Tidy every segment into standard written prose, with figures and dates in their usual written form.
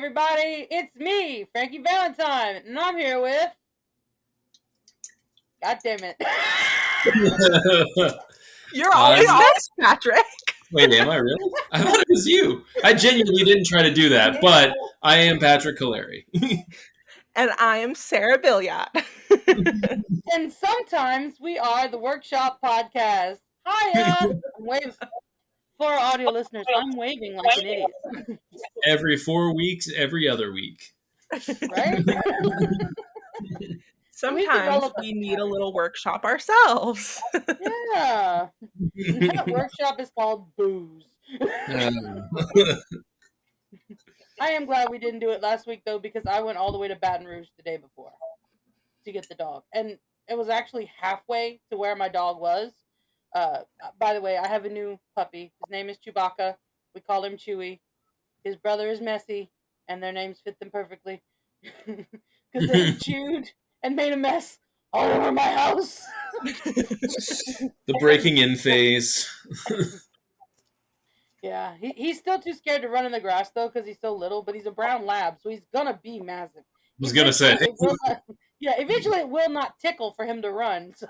everybody, it's me, Frankie Valentine, and I'm here with... God damn it. You're always next, Patrick. Wait, am I really? I thought it was you. I genuinely didn't try to do that, but I am Patrick Caleri. And I am Sarah Billiot. And sometimes we are the Workshop Podcast. Hiya! I'm waving. For our audio listeners, I'm waving like an idiot. Every 4 weeks, every other week. Right? Sometimes we need a little workshop ourselves. Yeah. That workshop is called booze. I am glad we didn't do it last week, though, because I went all the way to Baton Rouge the day before to get the dog. And it was actually halfway to where my dog was. By the way, I have a new puppy. His name is Chewbacca. We call him Chewy. His brother is Messy, and their names fit them perfectly. Because they chewed and made a mess all over my house. The breaking in phase. Yeah, he's still too scared to run in the grass, though, because he's so little, but he's a brown lab, so he's going to be massive. I was going to say. Eventually it will not tickle for him to run. So.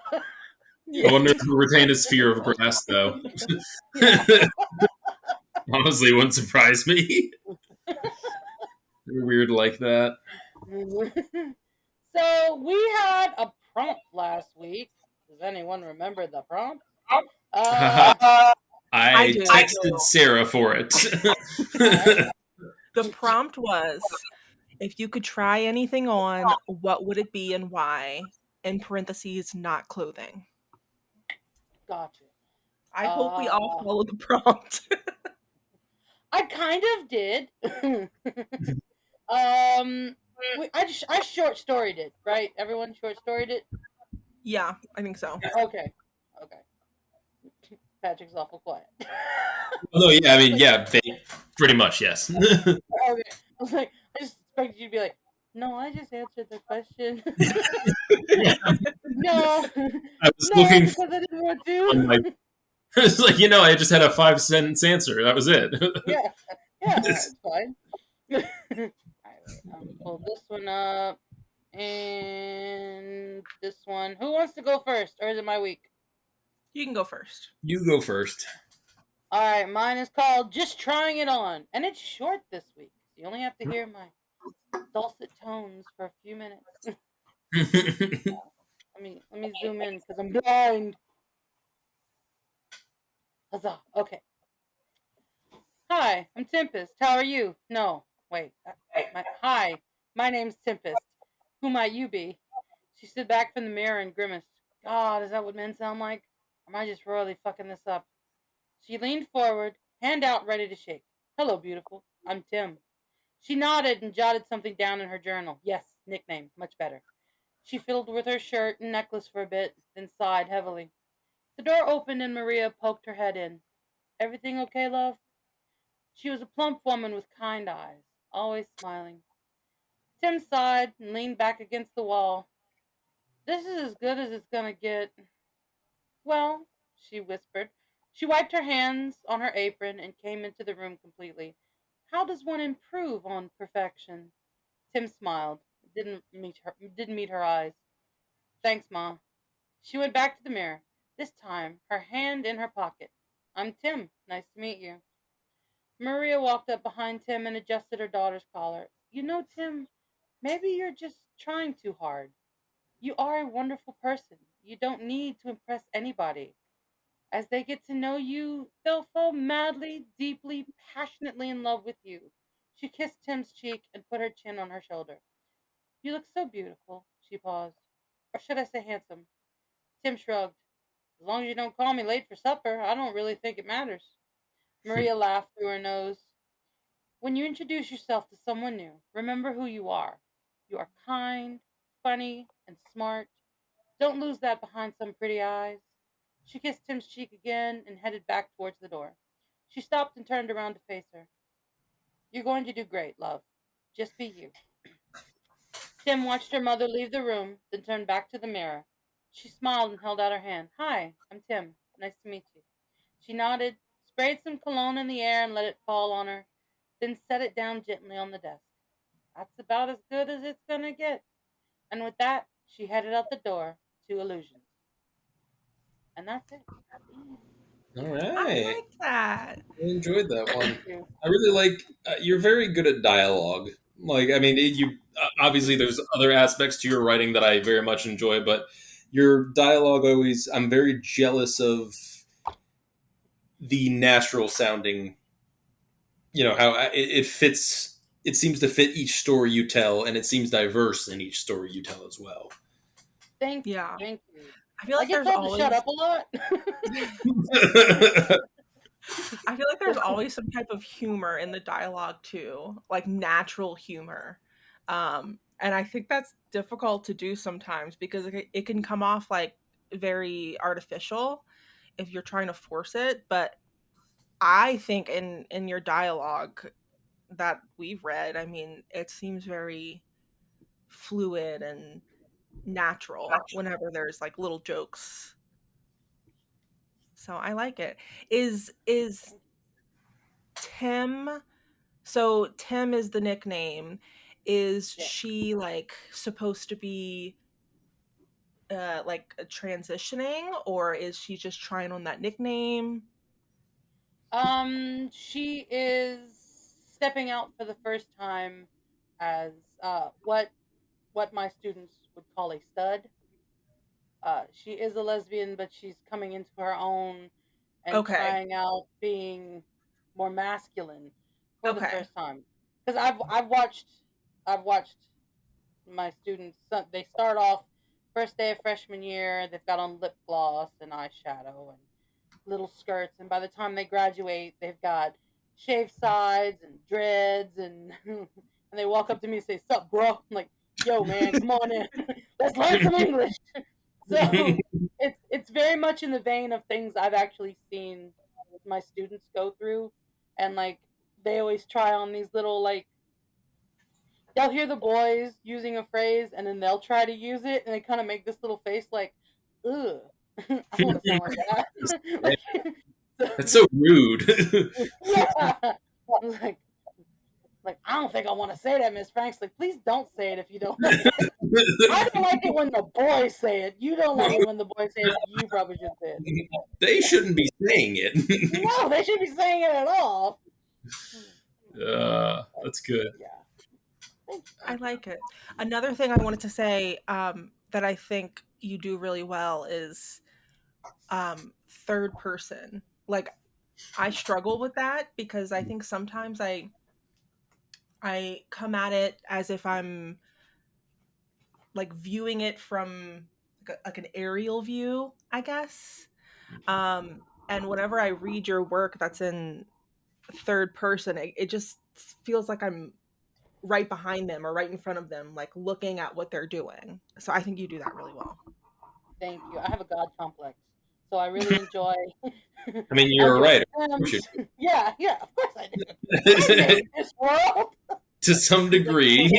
I wonder if he'll retain his fear of grass, though. Honestly, it wouldn't surprise me. They're weird like that. So we had a prompt last week. Does anyone remember the prompt? I texted Sarah for it. The prompt was, if you could try anything on, what would it be and why? In parentheses, not clothing. Gotcha. I hope we all follow the prompt. I kind of did. I short storied it, right? Everyone short storied it? Yeah, I think so. Okay. Patrick's awful quiet. Oh, yeah, I mean, yeah, pretty much, yes. Okay. I was like, I just expected you to be like, no, I just answered the question. No. I was looking because I didn't want to. It's like, I just had a 5-sentence answer. That was it. Yeah, that's fine. Alright, wait, pull this one up. And this one. Who wants to go first? Or is it my week? You can go first. You go first. Alright, mine is called Just Trying It On. And it's short this week. You only have to hear my dulcet tones for a few minutes. Let me zoom in because I'm blind. Huzzah. Okay. Hi, I'm Tempest. How are you? No, wait. Hi, my name's Tempest. Who might you be? She stood back from the mirror and grimaced. God, is that what men sound like? Or am I just royally fucking this up? She leaned forward, hand out ready to shake. Hello, beautiful. I'm Tim. She nodded and jotted something down in her journal. Yes, nickname. Much better. She fiddled with her shirt and necklace for a bit, then sighed heavily. The door opened and Maria poked her head in. Everything okay, love? She was a plump woman with kind eyes, always smiling. Tim sighed and leaned back against the wall. This is as good as it's gonna get. Well, she whispered. She wiped her hands on her apron and came into the room completely. How does one improve on perfection? Tim smiled. Didn't meet her eyes. Thanks, Ma. She went back to the mirror, this time her hand in her pocket. I'm Tim. Nice to meet you. Maria walked up behind Tim and adjusted her daughter's collar. You know, Tim, maybe you're just trying too hard. You are a wonderful person. You don't need to impress anybody. As they get to know you, they'll fall madly, deeply, passionately in love with you. She kissed Tim's cheek and put her chin on her shoulder. You look so beautiful, she paused. Or should I say handsome? Tim shrugged. As long as you don't call me late for supper, I don't really think it matters. Maria laughed through her nose. When you introduce yourself to someone new, remember who you are. You are kind, funny, and smart. Don't lose that behind some pretty eyes. She kissed Tim's cheek again and headed back towards the door. She stopped and turned around to face her. You're going to do great, love. Just be you. Tim watched her mother leave the room, then turned back to the mirror. She smiled and held out her hand. Hi, I'm Tim. Nice to meet you. She nodded, sprayed some cologne in the air and let it fall on her, then set it down gently on the desk. That's about as good as it's gonna get. And with that, she headed out the door to Illusions. And that's it. All I right. like that. I enjoyed that Thank one. you. I really like. You're very good at dialogue. Like, I mean, you obviously there's other aspects to your writing that I very much enjoy, but your dialogue always. I'm very jealous of the natural sounding. You know how it fits. It seems to fit each story you tell, and it seems diverse in each story you tell as well. Thank you. Yeah. Thank you. I feel I like get there's told to shut always up a lot. I feel like there's always some type of humor in the dialogue too, like natural humor. And I think that's difficult to do sometimes because it can come off like very artificial if you're trying to force it, but I think in your dialogue that we've read, I mean, it seems very fluid and natural whenever there's like little jokes. So I like it. Is Tim So Tim is the nickname. Is Yeah. she like supposed to be like transitioning, or is she just trying on that nickname? She is stepping out for the first time as what my students would call a stud. She is a lesbian, but she's coming into her own and Okay. trying out being more masculine for the Okay. first time. Because I've watched my students. They start off first day of freshman year. They've got on lip gloss and eyeshadow and little skirts, and by the time they graduate, they've got shaved sides and dreads, and and they walk up to me and say, "Sup, bro?" I'm like, "Yo, man, come on in, let's learn some English." So it's very much in the vein of things I've actually seen my students go through, and like they always try on these little like they'll hear the boys using a phrase and then they'll try to use it and they kind of make this little face like, ugh, I don't want to sound like that. Like, That's so, so rude. yeah. Like, like, I don't think I want to say that, Miss Franks. Like, please don't say it if you don't like it. I don't like it when the boys say it. You don't like it when the boys say it. You probably should say it. They shouldn't be saying it. No, they should be saying it at all. That's good. Yeah. Thank you. I Thank you. like it. Another thing I wanted to say that I think you do really well is third person. Like I struggle with that because I think sometimes I come at it as if I'm like viewing it from like an aerial view, I guess. And whenever I read your work that's in third person, it just feels like I'm right behind them or right in front of them, like looking at what they're doing. So I think you do that really well. Thank you. I have a God complex. So I really enjoy I mean, I you're a enjoy writer, the of course Sims. Yeah, yeah, of course I do. I you made this world. to some degree.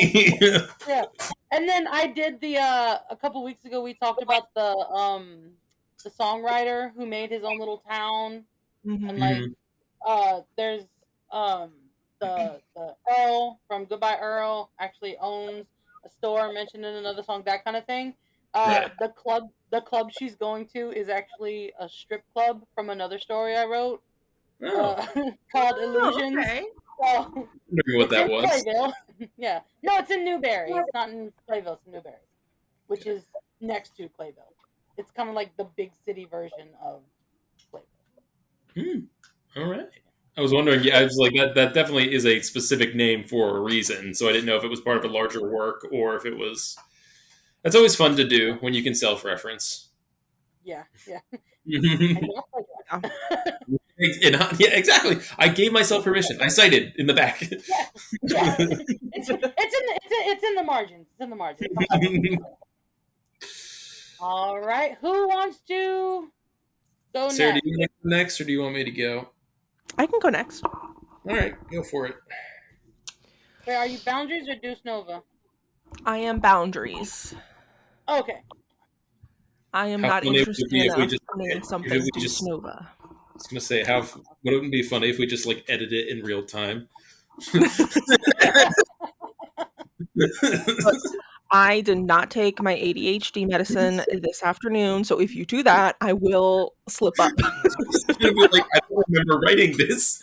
Yeah. And then I did the a couple weeks ago we talked about the songwriter who made his own little town and Hmm. like Mhm. there's um the Earl from Goodbye Earl actually owns a store mentioned in another song, that kind of thing. Yeah. The club she's going to is actually a strip club from another story I wrote, Oh, uh, called Oh, Illusions. okay. So wondering what it's that in was. Playville. Yeah, no, it's in Newberry. It's not in Playville. It's in Newberry, which is next to Playville. It's kind of like the big city version of Playville. Hmm. All right. I was wondering. Yeah, I was like that. That definitely is a specific name for a reason. So I didn't know if it was part of a larger work or if it was. That's always fun to do when you can self-reference. Yeah, yeah. And And y'all Yeah. play. yeah, exactly. I gave myself permission. I cited in the back. Yeah, yeah. It's in the margins. It's in the margins. All right. Who wants to go Sarah, do next? you want to go next, or do you want me to go? I can go next. All right, go for it. Wait, are you Boundaries or Deuce Nova? I am boundaries. Okay. I am How not funny would it interested be in if we just owning if something we deuce just nova. I was gonna say how would it be funny if we just like edit it in real time? But I did not take my ADHD medicine this afternoon, so if you do that, I will slip up. It's gonna be like, I don't remember writing this.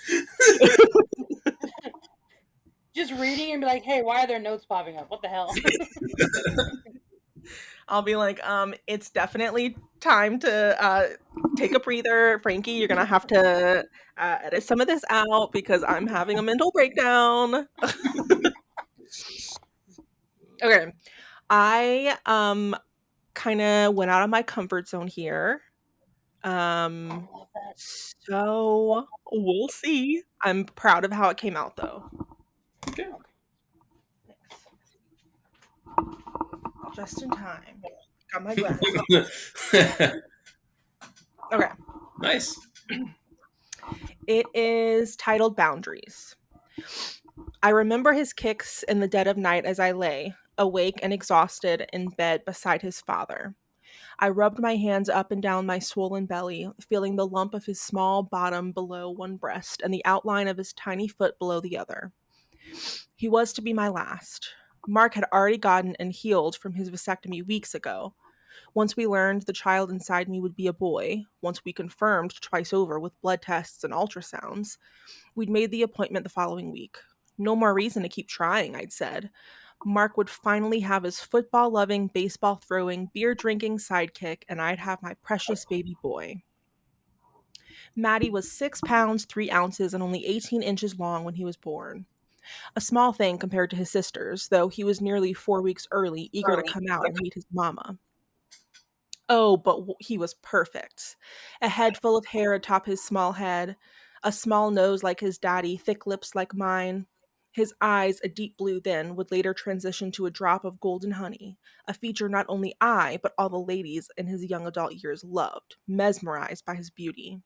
Just reading and be like, hey, why are there notes popping up? What the hell? I'll be like, it's definitely time to take a breather. Frankie, you're gonna have to edit some of this out because I'm having a mental breakdown. Okay. I kind of went out of my comfort zone here. I Um love that. so we'll see. I'm proud of how it came out though. Okay. Okay. Thanks. Just in time. Got my glasses. Okay. Nice. It is titled Boundaries. I remember his kicks in the dead of night as I lay, awake and exhausted, in bed beside his father. I rubbed my hands up and down my swollen belly, feeling the lump of his small bottom below one breast and the outline of his tiny foot below the other. He was to be my last. Mark had already gotten and healed from his vasectomy weeks ago. Once we learned the child inside me would be a boy, once we confirmed twice over with blood tests and ultrasounds, we'd made the appointment the following week. No more reason to keep trying, I'd said. Mark would finally have his football loving, baseball throwing, beer drinking sidekick, and I'd have my precious baby boy. Maddie was 6 pounds, 3 ounces, and only 18 inches long when he was born. A small thing compared to his sisters, though he was nearly 4 weeks early, eager to come out and meet his mama. Oh, but he was perfect. A head full of hair atop his small head, a small nose like his daddy, thick lips like mine. His eyes, a deep blue then, would later transition to a drop of golden honey, a feature not only I, but all the ladies in his young adult years loved, mesmerized by his beauty.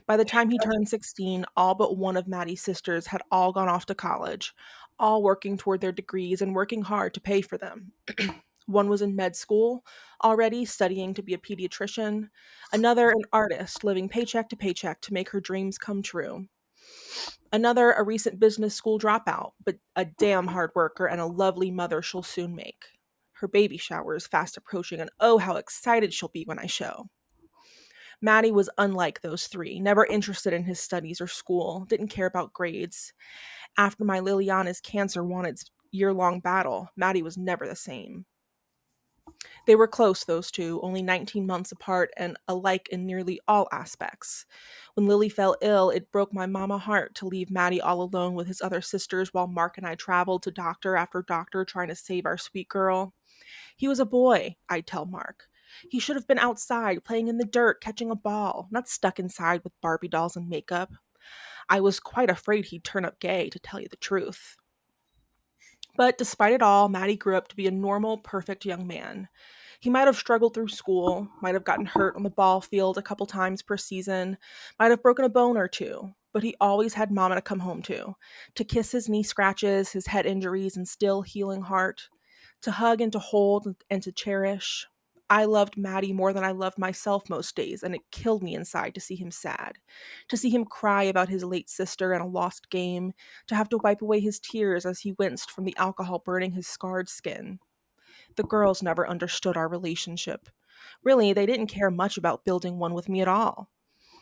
By the time he turned 16, all but one of Maddie's sisters had all gone off to college, all working toward their degrees and working hard to pay for them. One was in med school, already studying to be a pediatrician, another an artist, living paycheck to paycheck to make her dreams come true. Another a recent business school dropout, but a damn hard worker and a lovely mother she'll soon make. Her baby shower is fast approaching, and oh, how excited she'll be when I show. Maddie was unlike those three, never interested in his studies or school, didn't care about grades. After my Liliana's cancer won its year-long battle, Maddie was never the same. They were close, those two, only 19 months apart and alike in nearly all aspects. When Lily fell ill, it broke my mama heart to leave Maddie all alone with his other sisters while Mark and I traveled to doctor after doctor trying to save our sweet girl. He was a boy, I'd tell Mark. He should have been outside, playing in the dirt, catching a ball, not stuck inside with Barbie dolls and makeup. I was quite afraid he'd turn up gay, to tell you the truth. But despite it all, Maddie grew up to be a normal, perfect young man. He might have struggled through school, might have gotten hurt on the ball field a couple times per season, might have broken a bone or two, but he always had mama to come home to kiss his knee scratches, his head injuries, and still healing heart, to hug and to hold and to cherish. I loved Maddie more than I loved myself most days, and it killed me inside to see him sad, to see him cry about his late sister and a lost game, to have to wipe away his tears as he winced from the alcohol burning his scarred skin. The girls never understood our relationship. Really, they didn't care much about building one with me at all.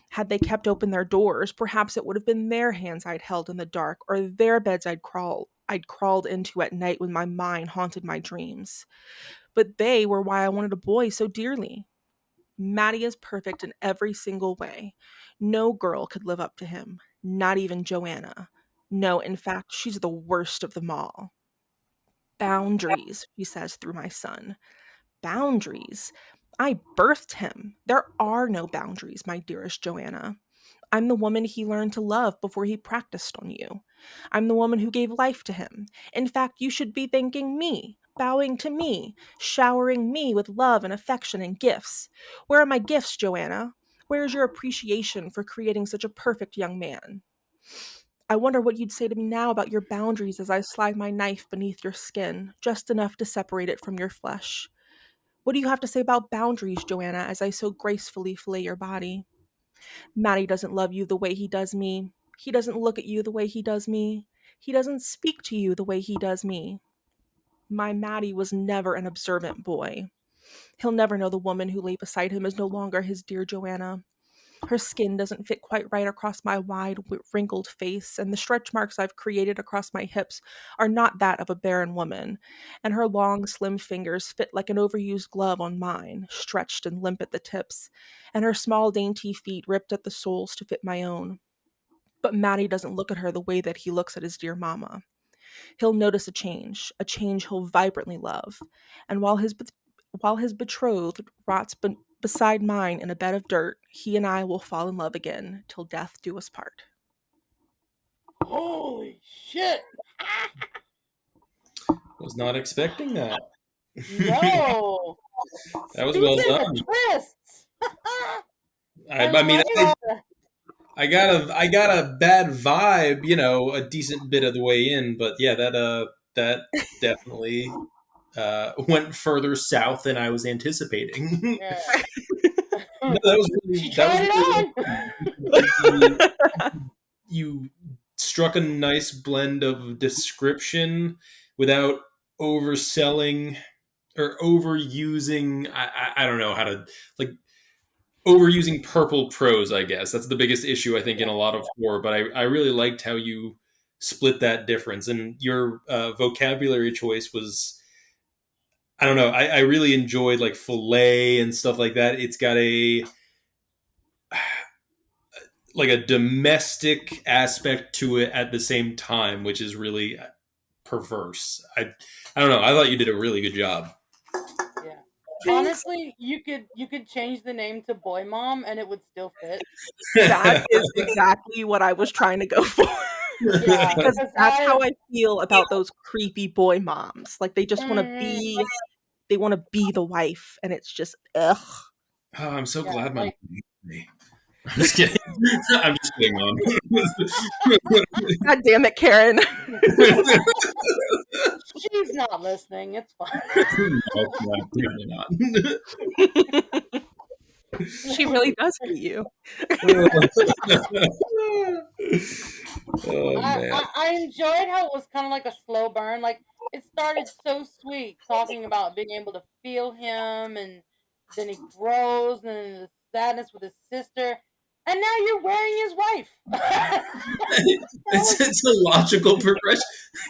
Had they kept open their doors, perhaps it would have been their hands I'd held in the dark, or their beds I'd crawled into at night when my mind haunted my dreams. But they were why I wanted a boy so dearly. Maddie is perfect in every single way. No girl could live up to him, not even Joanna. No, in fact, she's the worst of them all. Boundaries, she says through my son. Boundaries. I birthed him. There are no boundaries, my dearest Joanna. I'm the woman he learned to love before he practiced on you. I'm the woman who gave life to him. In fact, you should be thanking me, bowing to me, showering me with love and affection and gifts. Where are my gifts, Joanna? Where is your appreciation for creating such a perfect young man? I wonder what you'd say to me now about your boundaries as I slide my knife beneath your skin, just enough to separate it from your flesh. What do you have to say about boundaries, Joanna, as I so gracefully fillet your body? Maddie doesn't love you the way he does me. He doesn't look at you the way he does me. He doesn't speak to you the way he does me. My Maddie was never an observant boy. He'll never know the woman who lay beside him is no longer his dear Joanna. Her skin doesn't fit quite right across my wide, wrinkled face, and the stretch marks I've created across my hips are not that of a barren woman, and her long, slim fingers fit like an overused glove on mine, stretched and limp at the tips, and her small, dainty feet ripped at the soles to fit my own. But Matty doesn't look at her the way that he looks at his dear mama. He'll notice a change he'll vibrantly love, and while his betrothed rots beside mine in a bed of dirt, he and I will fall in love again till death do us part. Holy shit! Was not expecting that. No, That was well these are done. the twists. I mean, love I got a bad vibe, a decent bit of the way in, but yeah, that definitely went further south than I was anticipating. Yeah. No, She that was tried it really on. you, you struck a nice blend of description without overselling or overusing. I don't know how to like overusing purple prose. I guess that's the biggest issue I think in Yeah. a lot of horror. But I really liked how you split that difference, and your vocabulary choice was. I don't know. I really enjoyed like fillet and stuff like that. It's got a domestic aspect to it at the same time, which is really perverse. I don't know. I thought you did a really good job. Yeah. Honestly, you could change the name to Boy Mom and it would still fit. That is exactly what I was trying to go for. Yeah, Because because that's how I feel about those creepy boy moms. Like they just want to Mhm. be they want to be the wife and it's just ugh. Oh, I'm so Yeah, glad my mom like hates me. I'm just kidding. I'm just kidding, Mom. God damn it, Karen. she's not listening. It's fine. No, definitely not. She really does hate you. Oh man. I enjoyed how it was kind of like a slow burn. Like it started so sweet, talking about being able to feel him, and then he grows, and then the sadness with his sister, and now you're wearing his wife. It's a logical progression.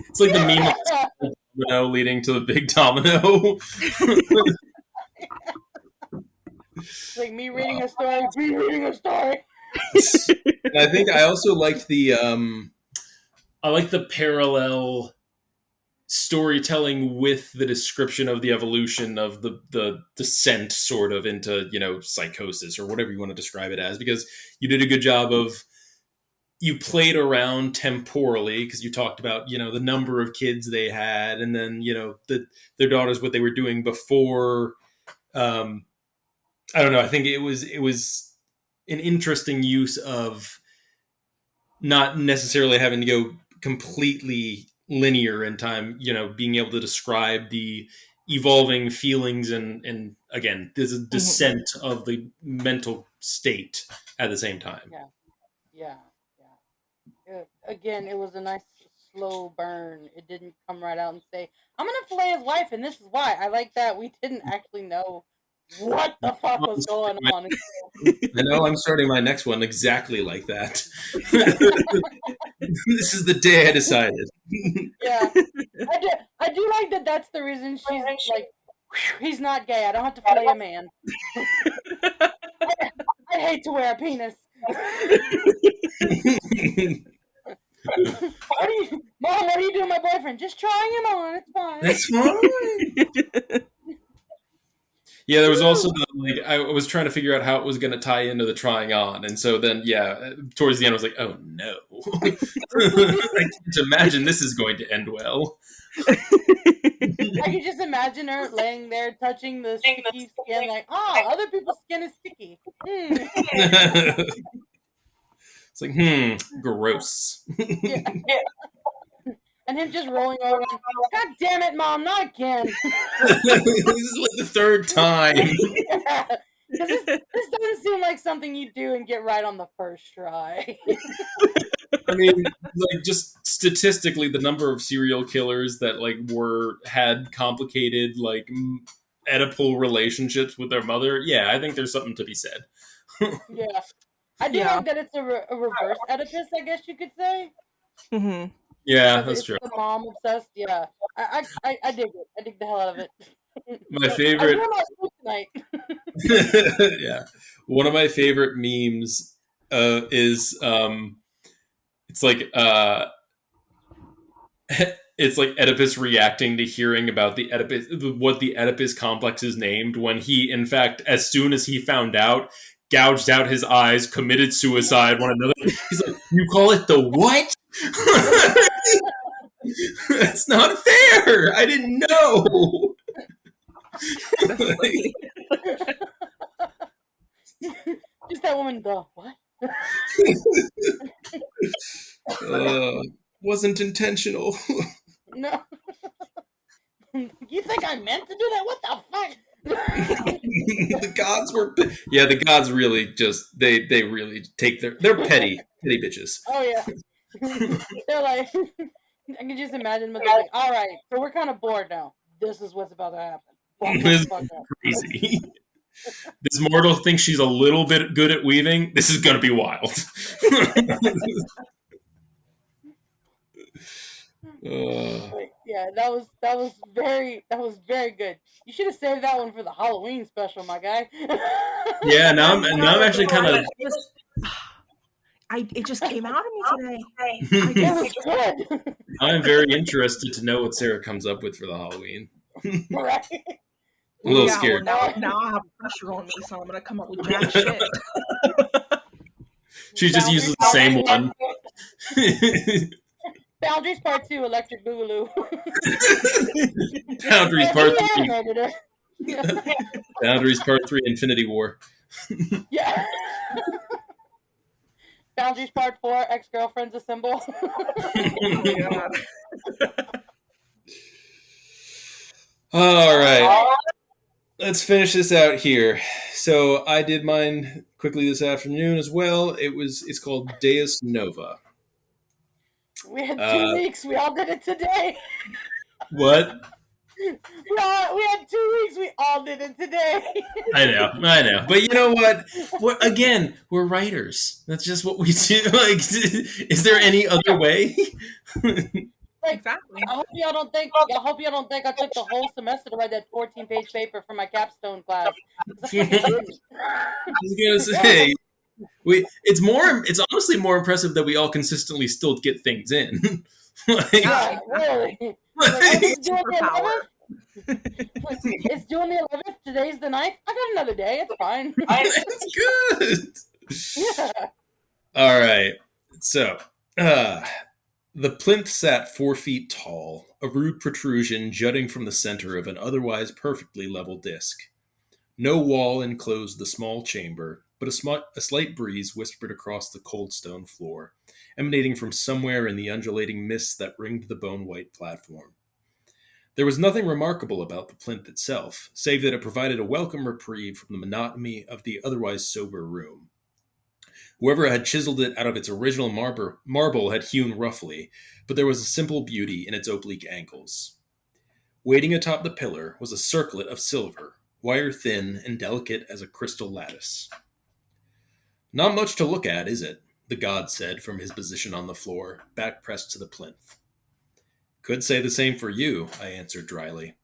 It's like the meme of Yeah. the domino leading to the big domino. It's like me reading a story, me reading a story. And I think I also liked the parallel storytelling with the description of the evolution of the descent sort of into psychosis or whatever you want to describe it as, because you did a good job of you played around temporally because you talked about the number of kids they had, and then their daughters, what they were doing before. I don't know, I think it was an interesting use of not necessarily having to go completely linear in time, being able to describe the evolving feelings and again, there's a descent of the mental state at the same time. Yeah, yeah, yeah. Again, it was a nice slow burn. It didn't come right out and say, "I'm gonna fillet his wife," and this is why. I like that we didn't actually know what the fuck was going on. I know I'm starting my next one exactly like that. This is the day I decided. Yeah, I do like that. That's the reason she's like, he's not gay. I don't have to fillet a man. I hate to wear a penis. Mom? What are you doing, my boyfriend? Just trying him on. It's fine. That's fine. Yeah, there was also I was trying to figure out how it was going to tie into the trying on, and so then towards the end I was like, oh no, I can't imagine this is going to end well. I could just imagine her laying there touching the sticky skin, like, other people's skin is sticky. It's like, gross. Yeah. And him just rolling over, going, God damn it, Mom, not again. This is like the third time. Yeah. Because this doesn't seem like something you do and get right on the first try. I mean, like just statistically, the number of serial killers that like were had complicated like Oedipal relationships with their mother. Yeah, I think there's something to be said. Yeah, I do Yeah. like that it's a reverse Oedipus, I guess you could say. Hmm. Yeah, Because that's it's true. the mom obsessed. Yeah, I dig it. I dig the hell out of it. My I favorite, will not sleep tonight. yeah, one of my favorite memes is it's like it's like Oedipus reacting to hearing about the Oedipus, what the Oedipus complex is named, when he, in fact, as soon as he found out, gouged out his eyes, committed suicide, one another. He's like, "You call it the what? That's not fair. I didn't know." That's funny. Just that woman, the what? uh, wasn't intentional. No, you think I meant to do that? What the fuck? The gods were, yeah, the gods really just they really take they're petty bitches. Oh yeah, they're like, I can just imagine, but they're like, all right, so we're kind of bored now. This is what's about to happen. Buckle This the is fuck up. crazy. This mortal thinks she's a little bit good at weaving. This is gonna be wild. uh, But yeah, that was very good. You should have saved that one for the Halloween special, my guy. yeah, I now I'm know. actually kind of It just came out of me today. I It just was good, I'm very interested to know what Sarah comes up with for the Halloween. I'm right? a little yeah. Well, scared. now I have pressure on me, so I'm gonna come up with jack shit. She just Boundaries uses the part same two. one. Boundaries part two. Electric Boogaloo. Boundaries part three. Reanimated her. Yeah. Boundaries part three. Infinity War. Yeah. Boundaries part four. Ex-girlfriends assemble. Oh my god. All right. Let's finish this out here. So I did mine quickly this afternoon as well. It's called Deus Nova. We had two Uh, weeks. We all did it today. what? We had 2 weeks. We all did it today. I know. But you know what? Again, we're writers. That's just what we do. Like, is there any other way? Like, Exactly. I hope y'all don't think. I hope y'all don't think I took the whole semester to write that 14-page paper for my capstone class. 'Cause I fucking I didn't. was gonna say it's honestly more impressive that we all consistently still get things in. Like, Yeah. Yeah, really. Like, oh, like, it's due on the Superpower. 11th. It's due on the 11th. Today's the 9th. I got another day. It's fine. it's good. Yeah. All right. So, the plinth sat 4 feet tall, a rude protrusion jutting from the center of an otherwise perfectly level disc. No wall enclosed the small chamber, but a slight breeze whispered across the cold stone floor, emanating from somewhere in the undulating mists that ringed the bone white platform. There was nothing remarkable about the plinth itself, save that it provided a welcome reprieve from the monotony of the otherwise sober room. Whoever had chiseled it out of its original marble had hewn roughly, but there was a simple beauty in its oblique angles. Waiting atop the pillar was a circlet of silver, wire thin and delicate as a crystal lattice. "Not much to look at, is it?" the god said from his position on the floor, back pressed to the plinth. "Could say the same for you," I answered dryly.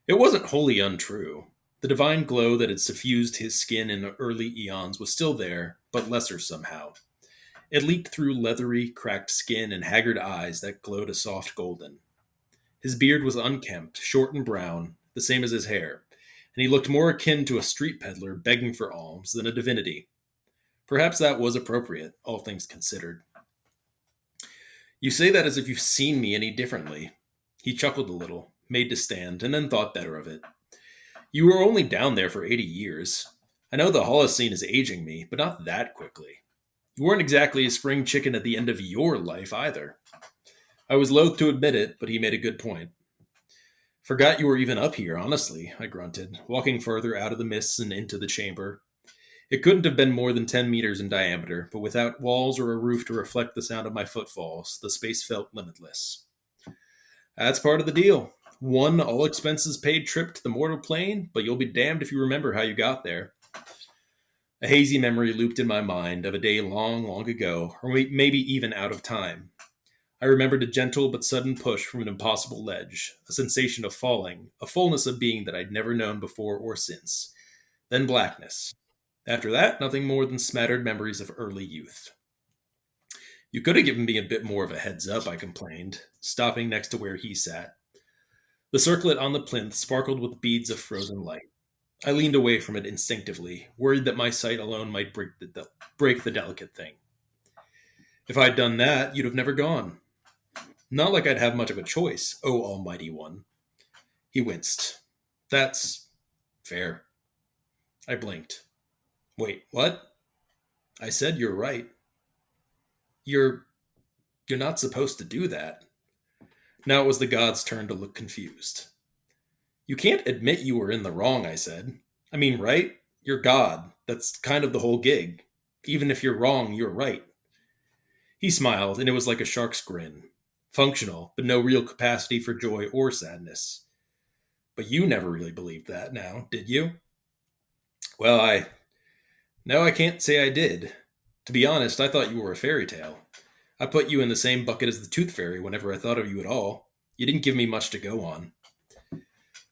It wasn't wholly untrue. The divine glow that had suffused his skin in the early eons was still there, but lesser somehow. It leaked through leathery, cracked skin and haggard eyes that glowed a soft golden. His beard was unkempt, short and brown, the same as his hair, and he looked more akin to a street peddler begging for alms than a divinity. Perhaps that was appropriate, all things considered. "You say that as if you've seen me any differently." He chuckled a little, made to stand, and then thought better of it. "You were only down there for 80 years. I know the Holocene is aging me, but not that quickly. You weren't exactly a spring chicken at the end of your life, either." I was loath to admit it, but he made a good point. "Forgot you were even up here, honestly," I grunted, walking further out of the mists and into the chamber. It couldn't have been more than 10 meters in diameter, but without walls or a roof to reflect the sound of my footfalls, the space felt limitless. That's part of the deal. One all expenses paid trip to the mortal plane, but you'll be damned if you remember how you got there. A hazy memory looped in my mind of a day long, long ago, or maybe even out of time. I remembered a gentle but sudden push from an impossible ledge, a sensation of falling, a fullness of being that I'd never known before or since. Then blackness. After that, nothing more than smattered memories of early youth. You could have given me a bit more of a heads up, I complained, stopping next to where he sat. The circlet on the plinth sparkled with beads of frozen light. I leaned away from it instinctively, worried that my sight alone might break the delicate thing. If I'd done that, you'd have never gone. Not like I'd have much of a choice, oh almighty one. He winced. That's fair. I blinked. Wait, what? I said you're right. You're you're not supposed to do that. Now it was the god's turn to look confused. You can't admit you were in the wrong, I said. I mean, right? You're God. That's kind of the whole gig. Even if you're wrong, you're right. He smiled, and it was like a shark's grin. Functional, but no real capacity for joy or sadness. But you never really believed that now, did you? Well, No, I can't say I did. To be honest, I thought you were a fairy tale. I put you in the same bucket as the Tooth Fairy whenever I thought of you at all. You didn't give me much to go on.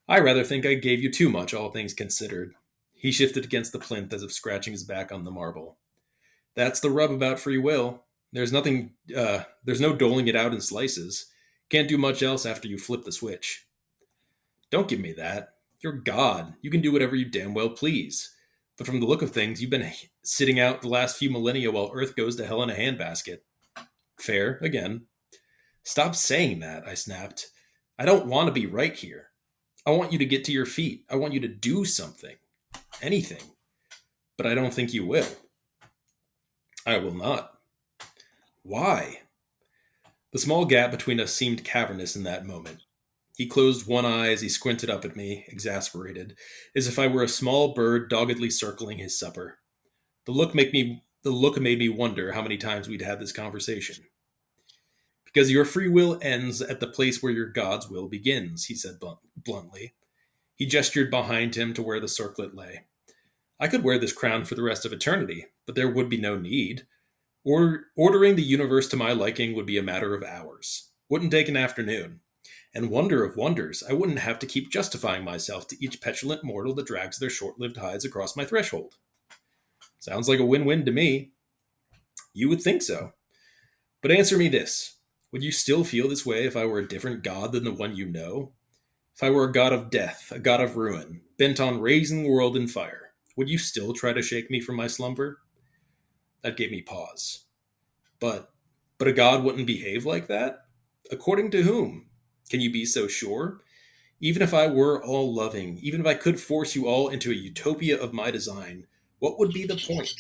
I rather think I gave you too much, all things considered. He shifted against the plinth as if scratching his back on the marble. That's the rub about free will. There's no doling it out in slices. Can't do much else after you flip the switch. Don't give me that. You're God. You can do whatever you damn well please. But from the look of things, you've been sitting out the last few millennia while Earth goes to hell in a handbasket. Fair, again. Stop saying that, I snapped. I don't want to be right here. I want you to get to your feet. I want you to do something. Anything. But I don't think you will. I will not. Why? The small gap between us seemed cavernous in that moment. He closed one eye as he squinted up at me, exasperated, as if I were a small bird doggedly circling his supper. The look made me wonder how many times we'd had this conversation. Because your free will ends at the place where your God's will begins, he said bluntly. He gestured behind him to where the circlet lay. I could wear this crown for the rest of eternity, but there would be no need. Ordering the universe to my liking would be a matter of hours. Wouldn't take an afternoon. And wonder of wonders, I wouldn't have to keep justifying myself to each petulant mortal that drags their short-lived hides across my threshold. Sounds like a win-win to me. You would think so. But answer me this. Would you still feel this way if I were a different god than the one you know? If I were a god of death, a god of ruin, bent on raising the world in fire, would you still try to shake me from my slumber? That gave me pause. But a god wouldn't behave like that? According to whom? Can you be so sure? Even if I were all loving, even if I could force you all into a utopia of my design, what would be the point?